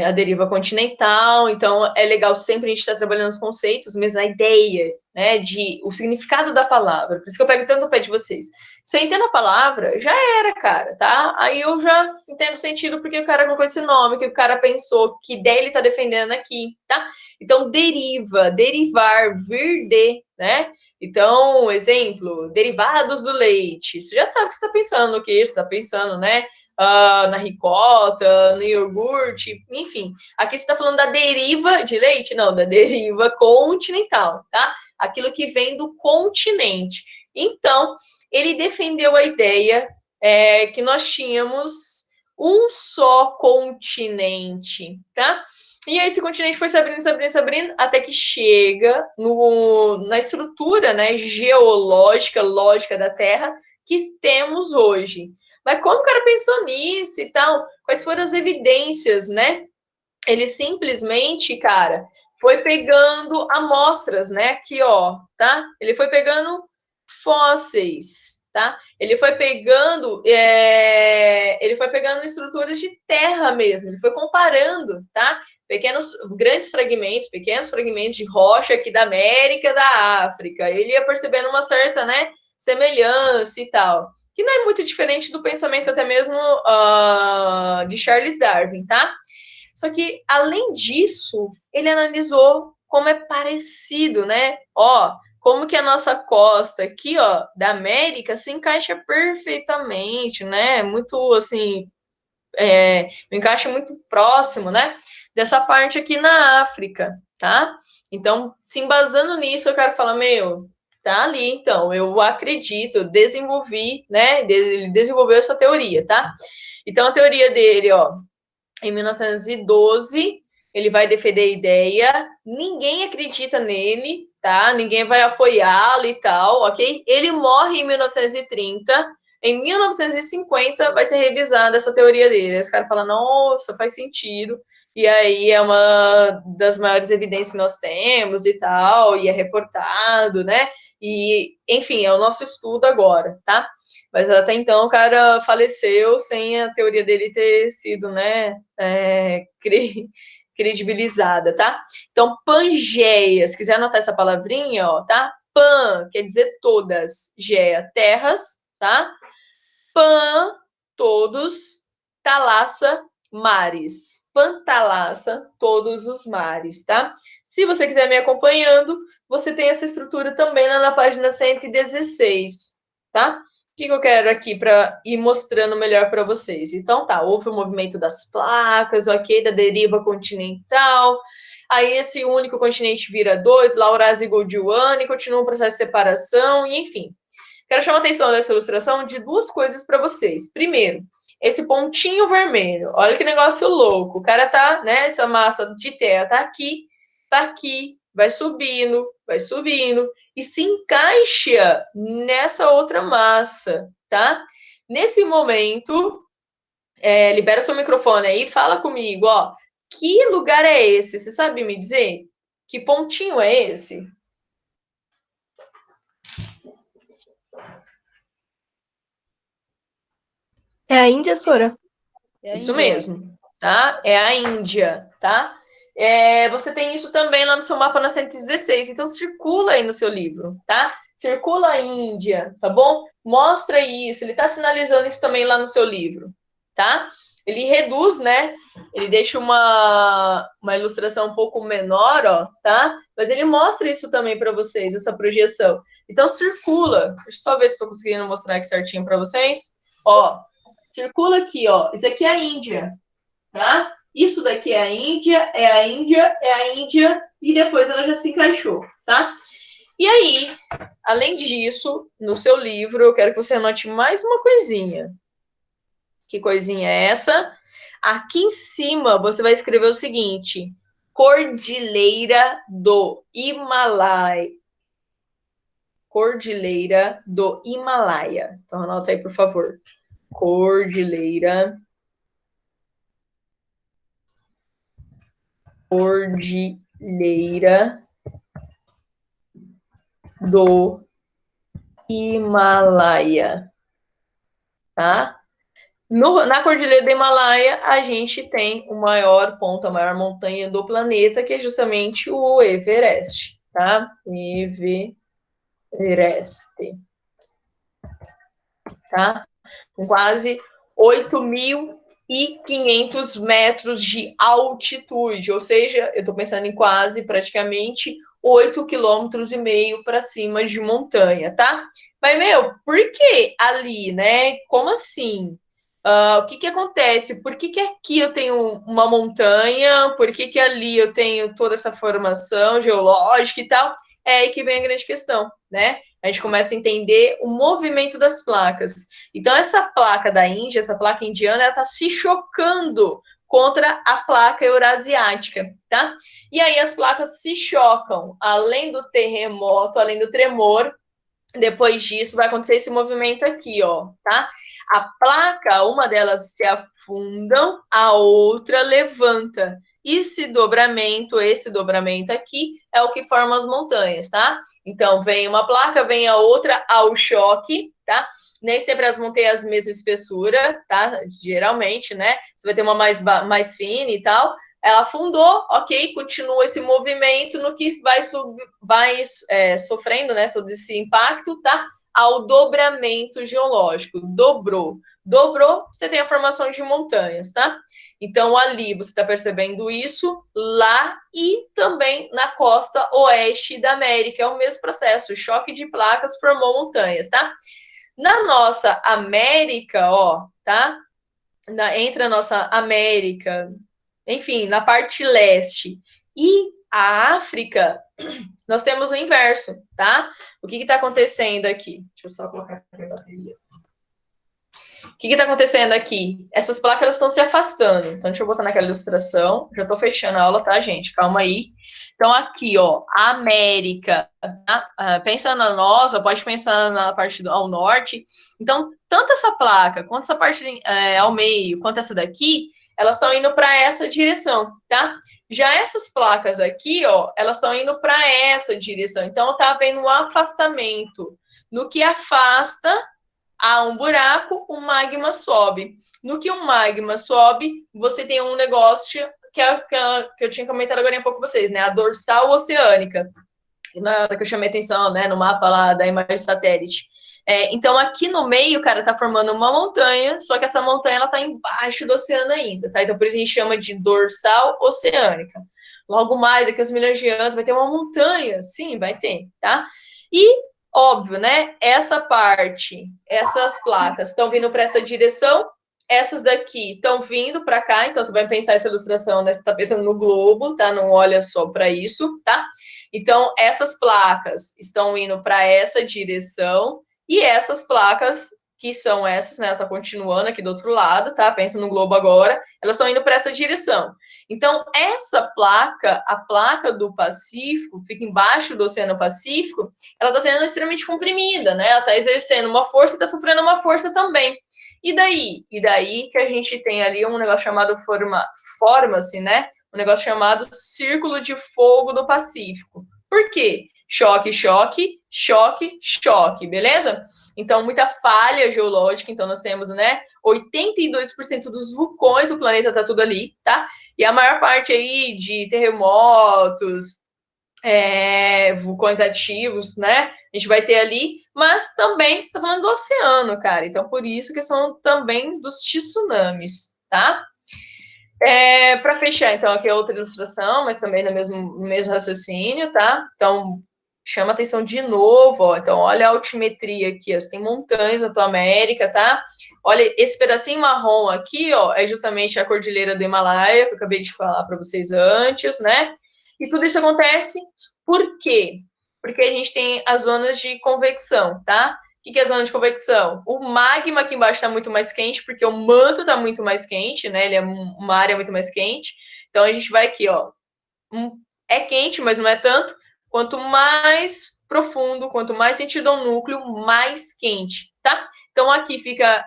A deriva continental, então é legal sempre a gente estar trabalhando os conceitos, mas a ideia, né, o significado da palavra, por isso que eu pego tanto no pé de vocês. Se eu entendo a palavra, já era, cara, tá? Aí eu já entendo o sentido porque o cara colocou esse nome, que o cara pensou, que ideia ele tá defendendo aqui, tá? Então, deriva, derivar, vir de, né? Então, exemplo, derivados do leite. Você já sabe o que você está pensando no queijo, você está pensando, né? Na ricota, no iogurte, enfim. Aqui você está falando da deriva de leite? Não, da deriva continental, tá? Aquilo que vem do continente. Então, ele defendeu a ideia que nós tínhamos um só continente, tá? E aí esse continente foi se abrindo, até que chega na estrutura, né, geológica, lógica da Terra que temos hoje. Mas como o cara pensou nisso e tal? Quais foram as evidências, né? Ele simplesmente, cara, foi pegando amostras, né? Aqui, ó, tá? Ele foi pegando fósseis, tá? Ele foi pegando estruturas de terra mesmo. Ele foi comparando, tá? Pequenos fragmentos de rocha aqui da América, da África. Ele ia percebendo uma certa, né, semelhança e tal, que não é muito diferente do pensamento até mesmo de Charles Darwin, tá? Só que, além disso, ele analisou como é parecido, né? Ó, como que a nossa costa aqui, ó, da América se encaixa perfeitamente, né? Muito, assim, um encaixe muito próximo, né? Dessa parte aqui na África, tá? Então, se embasando nisso, eu quero falar, tá ali, então, eu acredito, eu desenvolvi, né? Ele desenvolveu essa teoria, tá? Então, a teoria dele, ó, em 1912, ele vai defender a ideia, ninguém acredita nele, tá? Ninguém vai apoiá-lo e tal, ok? Ele morre em 1930, em 1950 vai ser revisada essa teoria dele. Aí os caras falam, nossa, faz sentido. E aí é uma das maiores evidências que nós temos e tal, e é reportado, né? E, enfim, é o nosso estudo agora, tá? Mas até então o cara faleceu sem a teoria dele ter sido, né, credibilizada, tá? Então, Pangeia, se quiser anotar essa palavrinha, ó, tá? Pan quer dizer todas, Geia, terras, tá? Pan, todos, Thalassa, mares. Pantalaça, todos os mares, tá? Se você quiser me acompanhando, você tem essa estrutura também lá na página 116, tá? O que eu quero aqui para ir mostrando melhor para vocês? Então, tá, houve o movimento das placas, ok, da deriva continental, aí esse único continente vira dois, Laurasia e Gondwana, e continua um processo de separação, e enfim. Quero chamar a atenção nessa ilustração de duas coisas para vocês. Primeiro, esse pontinho vermelho. Olha que negócio louco. O cara tá, né? Essa massa de terra tá aqui, vai subindo e se encaixa nessa outra massa, tá? Nesse momento, libera seu microfone aí e fala comigo, ó. Que lugar é esse? Você sabe me dizer? Que pontinho é esse? É a Índia, Sora? Isso mesmo, tá? É a Índia, tá? Você tem isso também lá no seu mapa na 116, então circula aí no seu livro, tá? Circula a Índia, tá bom? Mostra isso, ele tá sinalizando isso também lá no seu livro, tá? Ele reduz, né? Ele deixa uma ilustração um pouco menor, ó, tá? Mas ele mostra isso também para vocês, essa projeção. Então circula. Deixa eu só ver se estou conseguindo mostrar aqui certinho para vocês. Ó, circula aqui, ó. Isso aqui é a Índia, tá? Isso daqui é a Índia, e depois ela já se encaixou, tá? E aí, além disso, no seu livro, eu quero que você anote mais uma coisinha. Que coisinha é essa? Aqui em cima, você vai escrever o seguinte: Cordilheira do Himalaia. Cordilheira do Himalaia. Então, anota aí, por favor. Cordilheira do Himalaia, tá? Na Cordilheira do Himalaia, a gente tem o maior ponto, a maior montanha do planeta, que é justamente o Everest, tá? Everest, tá? Com quase 8.500 metros de altitude, ou seja, eu estou pensando em quase, praticamente, 8,5 quilômetros para cima de montanha, tá? Mas, por que ali, né? Como assim? O que acontece? Por que aqui eu tenho uma montanha? Por que ali eu tenho toda essa formação geológica e tal? É aí que vem a grande questão, né? a gente começa a entender o movimento das placas. Então, essa placa da Índia, essa placa indiana, ela está se chocando contra a placa eurasiática, tá? E aí as placas se chocam, além do terremoto, além do tremor, depois disso vai acontecer esse movimento aqui, ó, tá? A placa, uma delas se afundam, a outra levanta. Esse dobramento aqui, é o que forma as montanhas, tá? Então, vem uma placa, vem a outra ao choque, tá? Nem sempre elas vão ter a mesma espessura, tá? Geralmente, né? Você vai ter uma mais fina e tal. Ela afundou, ok? Continua esse movimento no que vai sofrendo, né? Todo esse impacto, tá? Ao dobramento geológico. Dobrou, você tem a formação de montanhas, tá? Então, ali você está percebendo isso, lá e também na costa oeste da América. É o mesmo processo, o choque de placas formou montanhas, tá? Na nossa América, ó, tá? Entre a nossa América, enfim, na parte leste e a África, nós temos o inverso, tá? O que está acontecendo aqui? Deixa eu só colocar aqui a bateria. O que está acontecendo aqui? Essas placas estão se afastando. Então, deixa eu botar naquela ilustração. Já estou fechando a aula, tá, gente? Calma aí. Então, aqui, ó, a América, tá? Pensa na nossa, pode pensar na parte ao norte. Então, tanto essa placa, quanto essa parte ao meio, quanto essa daqui, elas estão indo para essa direção, tá? Já essas placas aqui, ó, elas estão indo para essa direção. Então, tá havendo um afastamento. No que afasta, há um buraco, o magma sobe. No que o magma sobe, você tem um negócio que eu tinha comentado agora há pouco com vocês, né? A dorsal oceânica. Na hora que eu chamei atenção, né? No mapa lá da imagem de satélite. Então, aqui no meio, cara, tá formando uma montanha, só que essa montanha, ela tá embaixo do oceano ainda, tá? Então, por isso a gente chama de dorsal oceânica. Logo mais, daqui a uns milhões de anos, vai ter uma montanha. Sim, vai ter, tá? E, óbvio, né? Essa parte, essas placas estão vindo para essa direção, essas daqui estão vindo para cá, então você vai pensar essa ilustração, né? Você está pensando no globo, tá? Não olha só para isso, tá? Então, essas placas estão indo para essa direção, e essas placas, que são essas, né? Ela tá continuando aqui do outro lado, tá? Pensa no globo agora. Elas estão indo para essa direção. Então, essa placa, a placa do Pacífico, fica embaixo do Oceano Pacífico, ela está sendo extremamente comprimida, né? Ela está exercendo uma força e está sofrendo uma força também. E daí? E daí que a gente tem ali um negócio chamado forma-se, né? Um negócio chamado Círculo de Fogo do Pacífico. Por quê? Choque, choque, choque, choque, beleza? Então, muita falha geológica. Então, nós temos, né, 82% dos vulcões do planeta tá tudo ali, tá? E a maior parte aí de terremotos, vulcões ativos, né? A gente vai ter ali, mas também você está falando do oceano, cara. Então, por isso que são também dos tsunamis, tá? Para fechar, então, aqui é outra ilustração, mas também no mesmo raciocínio, tá? Então, chama atenção de novo, ó. Então, olha a altimetria aqui, ó. Você tem montanhas na tua América, tá? Olha, esse pedacinho marrom aqui, ó, é justamente a Cordilheira do Himalaia, que eu acabei de falar para vocês antes, né? E tudo isso acontece por quê? Porque a gente tem as zonas de convecção, tá? O que é a zona de convecção? O magma aqui embaixo está muito mais quente, porque o manto está muito mais quente, né? Ele é uma área muito mais quente. Então, a gente vai aqui, ó. É quente, mas não é tanto. Quanto mais profundo, quanto mais sentido ao núcleo, mais quente, tá? Então, aqui fica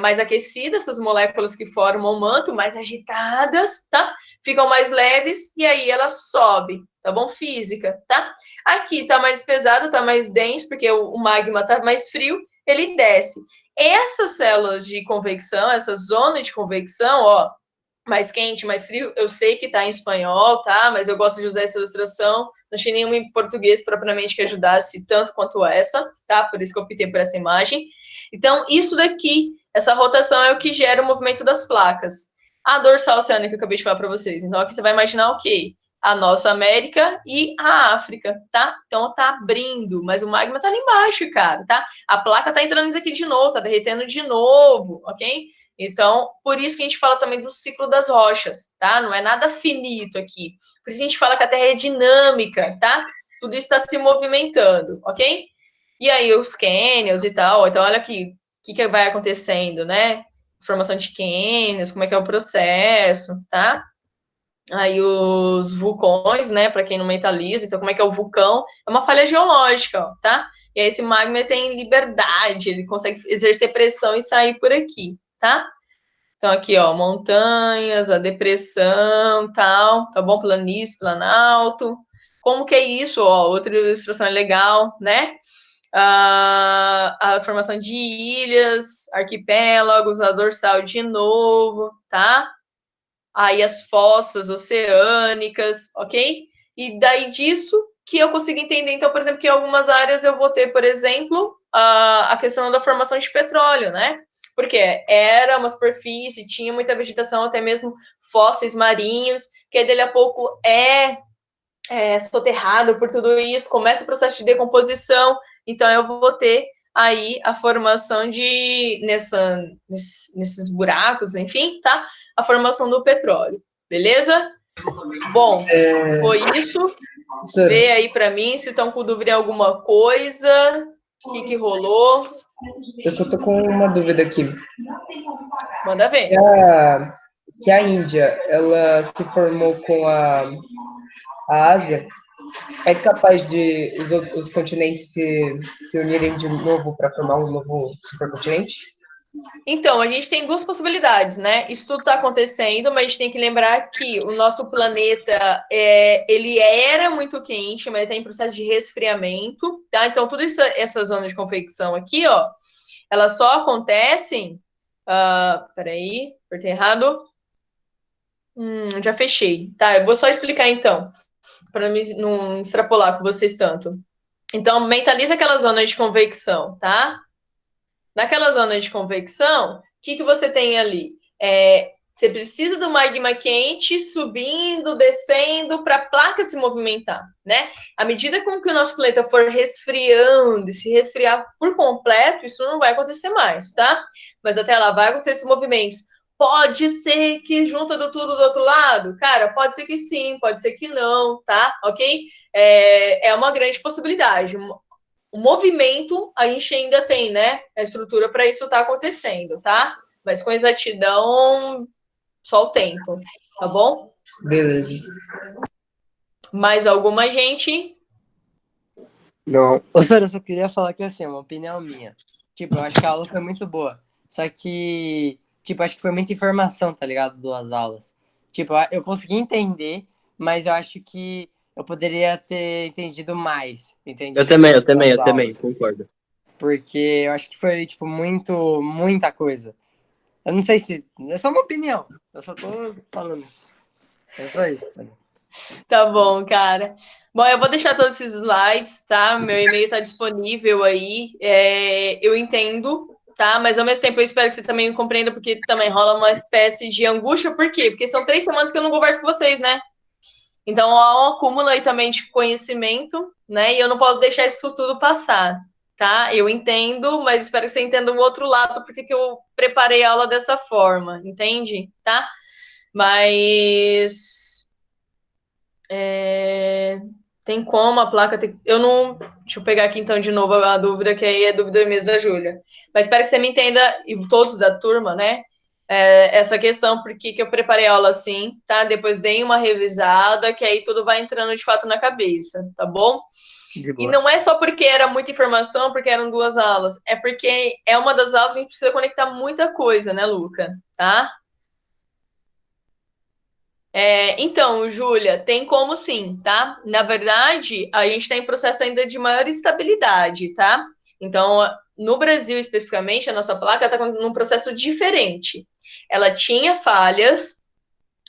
mais aquecida, essas moléculas que formam o manto, mais agitadas, tá? Ficam mais leves e aí elas sobem, tá bom? Física, tá? Aqui tá mais pesado, tá mais denso, porque o magma tá mais frio, ele desce. Essas células de convecção, essa zona de convecção, ó, mais quente, mais frio, eu sei que tá em espanhol, tá? Mas eu gosto de usar essa ilustração. Não achei nenhuma em português propriamente que ajudasse tanto quanto essa, tá? Por isso que eu optei por essa imagem. Então, isso daqui, essa rotação é o que gera o movimento das placas. A dorsal oceânica que eu acabei de falar para vocês. Então, aqui você vai imaginar o quê? A nossa América e a África, tá? Então, tá abrindo, mas o magma tá ali embaixo, cara, tá? A placa tá entrando aqui de novo, tá derretendo de novo, ok? Então, por isso que a gente fala também do ciclo das rochas, tá? Não é nada finito aqui. Por isso a gente fala que a Terra é dinâmica, tá? Tudo isso está se movimentando, ok? E aí os cânions e tal. Então, olha aqui, o que vai acontecendo, né? Formação de cânions, como é que é o processo, tá? Aí os vulcões, né, para quem não mentaliza, então como é que é o vulcão? É uma falha geológica, ó, tá? E aí esse magma tem liberdade, ele consegue exercer pressão e sair por aqui, tá? Então aqui, ó, montanhas, a depressão, tal, tá bom? Planície, planalto. Como que é isso? Ó, outra ilustração legal, né? A formação de ilhas, arquipélagos, a dorsal de novo, tá? Aí as fossas oceânicas, ok? E daí disso que eu consigo entender, então, por exemplo, que em algumas áreas eu vou ter, por exemplo, a questão da formação de petróleo, né? Porque era uma superfície, tinha muita vegetação, até mesmo fósseis marinhos, que aí dali a pouco é soterrado por tudo isso, começa o processo de decomposição, então eu vou ter aí a formação de, nesses buracos, enfim, tá? A formação do petróleo, beleza? Bom, foi isso. Professora, Vê aí para mim se estão com dúvida em alguma coisa, o que rolou. eu só tô com uma dúvida aqui. Manda ver. Se a Índia, ela se formou com a Ásia, é capaz de os continentes se unirem de novo para formar um novo supercontinente? Então, a gente tem duas possibilidades, né? Isso tudo está acontecendo, mas a gente tem que lembrar que o nosso planeta, ele era muito quente, mas está em processo de resfriamento, tá? Então, toda essa zona de convecção aqui, ó, elas só acontecem... peraí, apertei errado. Já fechei. Tá, eu vou só explicar então, para não extrapolar com vocês tanto. Então, mentaliza aquela zona de convecção, tá? Naquela zona de convecção, o que você tem ali? Você precisa do magma quente subindo, descendo para a placa se movimentar, né? À medida com que o nosso planeta for resfriando e se resfriar por completo, isso não vai acontecer mais, tá? Mas até lá vai acontecer esses movimentos. Pode ser que junta tudo do outro lado? Cara, pode ser que sim, pode ser que não, tá? Ok? É uma grande possibilidade. O movimento a gente ainda tem, né? A estrutura para isso estar acontecendo, tá? Mas com exatidão, só o tempo, tá bom? Beleza. Mais alguma gente? Não. Ô, senhor, eu só queria falar que, assim, é uma opinião minha. Tipo, eu acho que a aula foi muito boa. Só que, tipo, acho que foi muita informação, tá ligado? Duas aulas. Tipo, eu consegui entender, mas eu acho que eu poderia ter entendido mais. Entendi? Eu também, concordo. Porque eu acho que foi, tipo, muita coisa. Eu não sei se... É só uma opinião. Eu só tô falando. É só isso. Tá bom, cara. Bom, eu vou deixar todos esses slides, tá? Meu e-mail tá disponível aí. Eu entendo, tá? Mas ao mesmo tempo eu espero que você também me compreenda, porque também rola uma espécie de angústia. Por quê? Porque são 3 semanas que eu não converso com vocês, né? Então há um acúmulo aí também de conhecimento, né? E eu não posso deixar isso tudo passar, tá? Eu entendo, mas espero que você entenda o outro lado, porque que eu preparei a aula dessa forma, entende? Tá? Mas tem como a placa eu não. Deixa eu pegar aqui então de novo a dúvida, que aí é dúvida mesmo da Júlia. Mas espero que você me entenda, e todos da turma, né? Essa questão, porque que eu preparei a aula assim, tá? Depois dei uma revisada, que aí tudo vai entrando de fato na cabeça, tá bom? E não é só porque era muita informação, porque eram 2 aulas, é porque é uma das aulas que a gente precisa conectar muita coisa, né, Luca? Tá? Então, Júlia, tem como sim, tá? Na verdade, a gente está em processo ainda de maior estabilidade, tá? Então, no Brasil especificamente, a nossa placa está num processo diferente. Ela tinha falhas.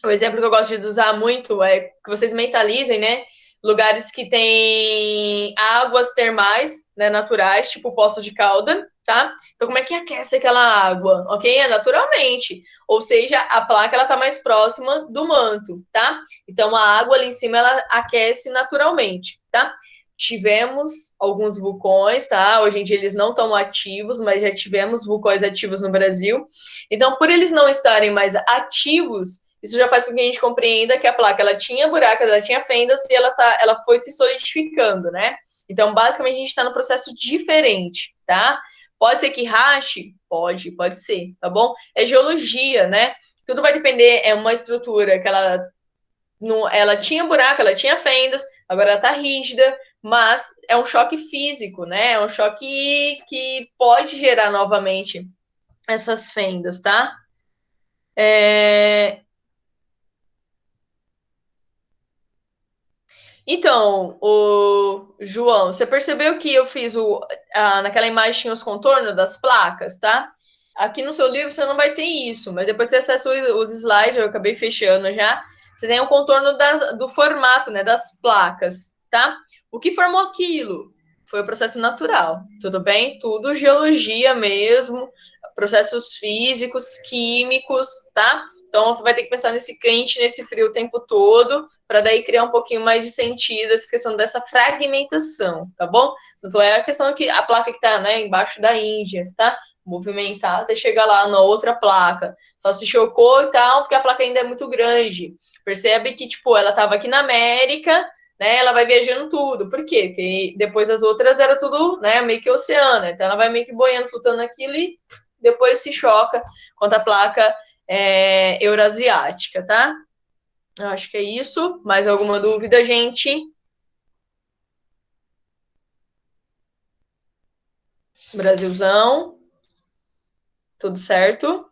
O exemplo que eu gosto de usar muito é que vocês mentalizem, né? Lugares que têm águas termais, né, naturais, tipo Poço de Calda, tá? Então, como é que aquece aquela água? Ok? É naturalmente. Ou seja, a placa ela tá mais próxima do manto, tá? Então, a água ali em cima ela aquece naturalmente, tá? Tivemos alguns vulcões, tá? Hoje em dia eles não estão ativos, mas já tivemos vulcões ativos no Brasil. Então, por eles não estarem mais ativos, isso já faz com que a gente compreenda que a placa ela tinha buracos, ela tinha fendas e ela foi se solidificando, né? Então, basicamente, a gente está no processo diferente, tá? Pode ser que rache? Pode ser, tá bom? É geologia, né? Tudo vai depender, é uma estrutura que ela tinha buraco, ela tinha fendas, agora ela tá rígida, mas é um choque físico, né? É um choque que pode gerar novamente essas fendas, tá? Então, o João, você percebeu que eu fiz naquela imagem tinha os contornos das placas, tá? Aqui no seu livro você não vai ter isso, mas depois você acessa os slides, eu acabei fechando já. Você tem o contorno do formato, né, das placas, tá? O que formou aquilo? Foi o processo natural, tudo bem? Tudo geologia mesmo, processos físicos, químicos, tá? Então você vai ter que pensar nesse quente, nesse frio o tempo todo, para daí criar um pouquinho mais de sentido essa questão dessa fragmentação, tá bom? Então é a questão que a placa que está, né, embaixo da Índia, tá? Movimentar até chegar lá na outra placa. Só se chocou e tal, porque a placa ainda é muito grande. Percebe que, tipo, ela estava aqui na América, né? Ela vai viajando tudo. Por quê? Porque depois as outras era tudo, né, meio que oceano. Então ela vai meio que boiando, flutuando aquilo e depois se choca contra a placa eurasiática, tá? Eu acho que é isso. Mais alguma dúvida, gente? Brasilzão. Tudo certo?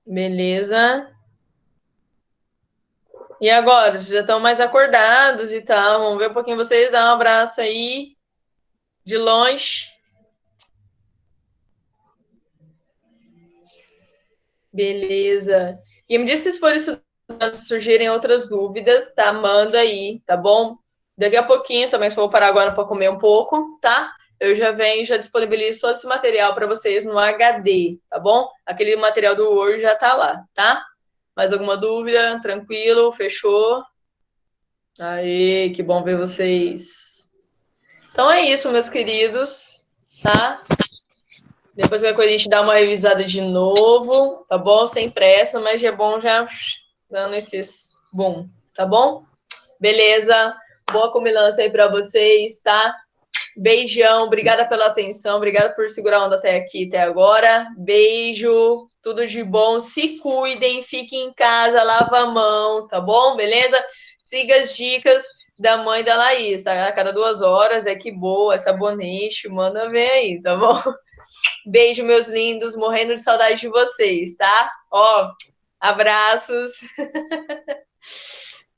Beleza. E agora? Vocês já estão mais acordados e tal. Vamos ver um pouquinho vocês. Dar um abraço aí. De longe. Beleza. E me diz se for estudando, se surgirem outras dúvidas, tá? Manda aí, tá bom? Daqui a pouquinho, também só vou parar agora para comer um pouco, tá? Eu já venho, já disponibilizo todo esse material para vocês no HD, tá bom? Aquele material do Word já tá lá, tá? Mais alguma dúvida? Tranquilo? Fechou? Aê, que bom ver vocês. Então é isso, meus queridos, tá? Depois qualquer coisa a gente dá uma revisada de novo, tá bom? Sem pressa, mas é bom já dando esses boom, tá bom? Beleza. Boa comilança aí para vocês, tá? Beijão, obrigada pela atenção, obrigada por segurar a onda até aqui, até agora. Beijo, tudo de bom. Se cuidem, fiquem em casa, lava a mão, tá bom? Beleza? Siga as dicas da mãe da Laís, tá? A cada 2 horas, que boa, sabonete, manda ver aí, tá bom? Beijo, meus lindos, morrendo de saudade de vocês, tá? Ó, abraços.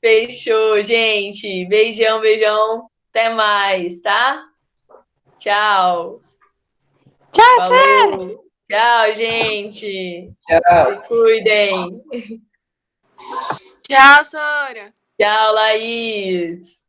Fechou, gente. Beijão, beijão. Até mais, tá? Tchau. Tchau, Falou. Tchau, gente. Tchau. Se cuidem. Tchau, Sora. Tchau, Laís.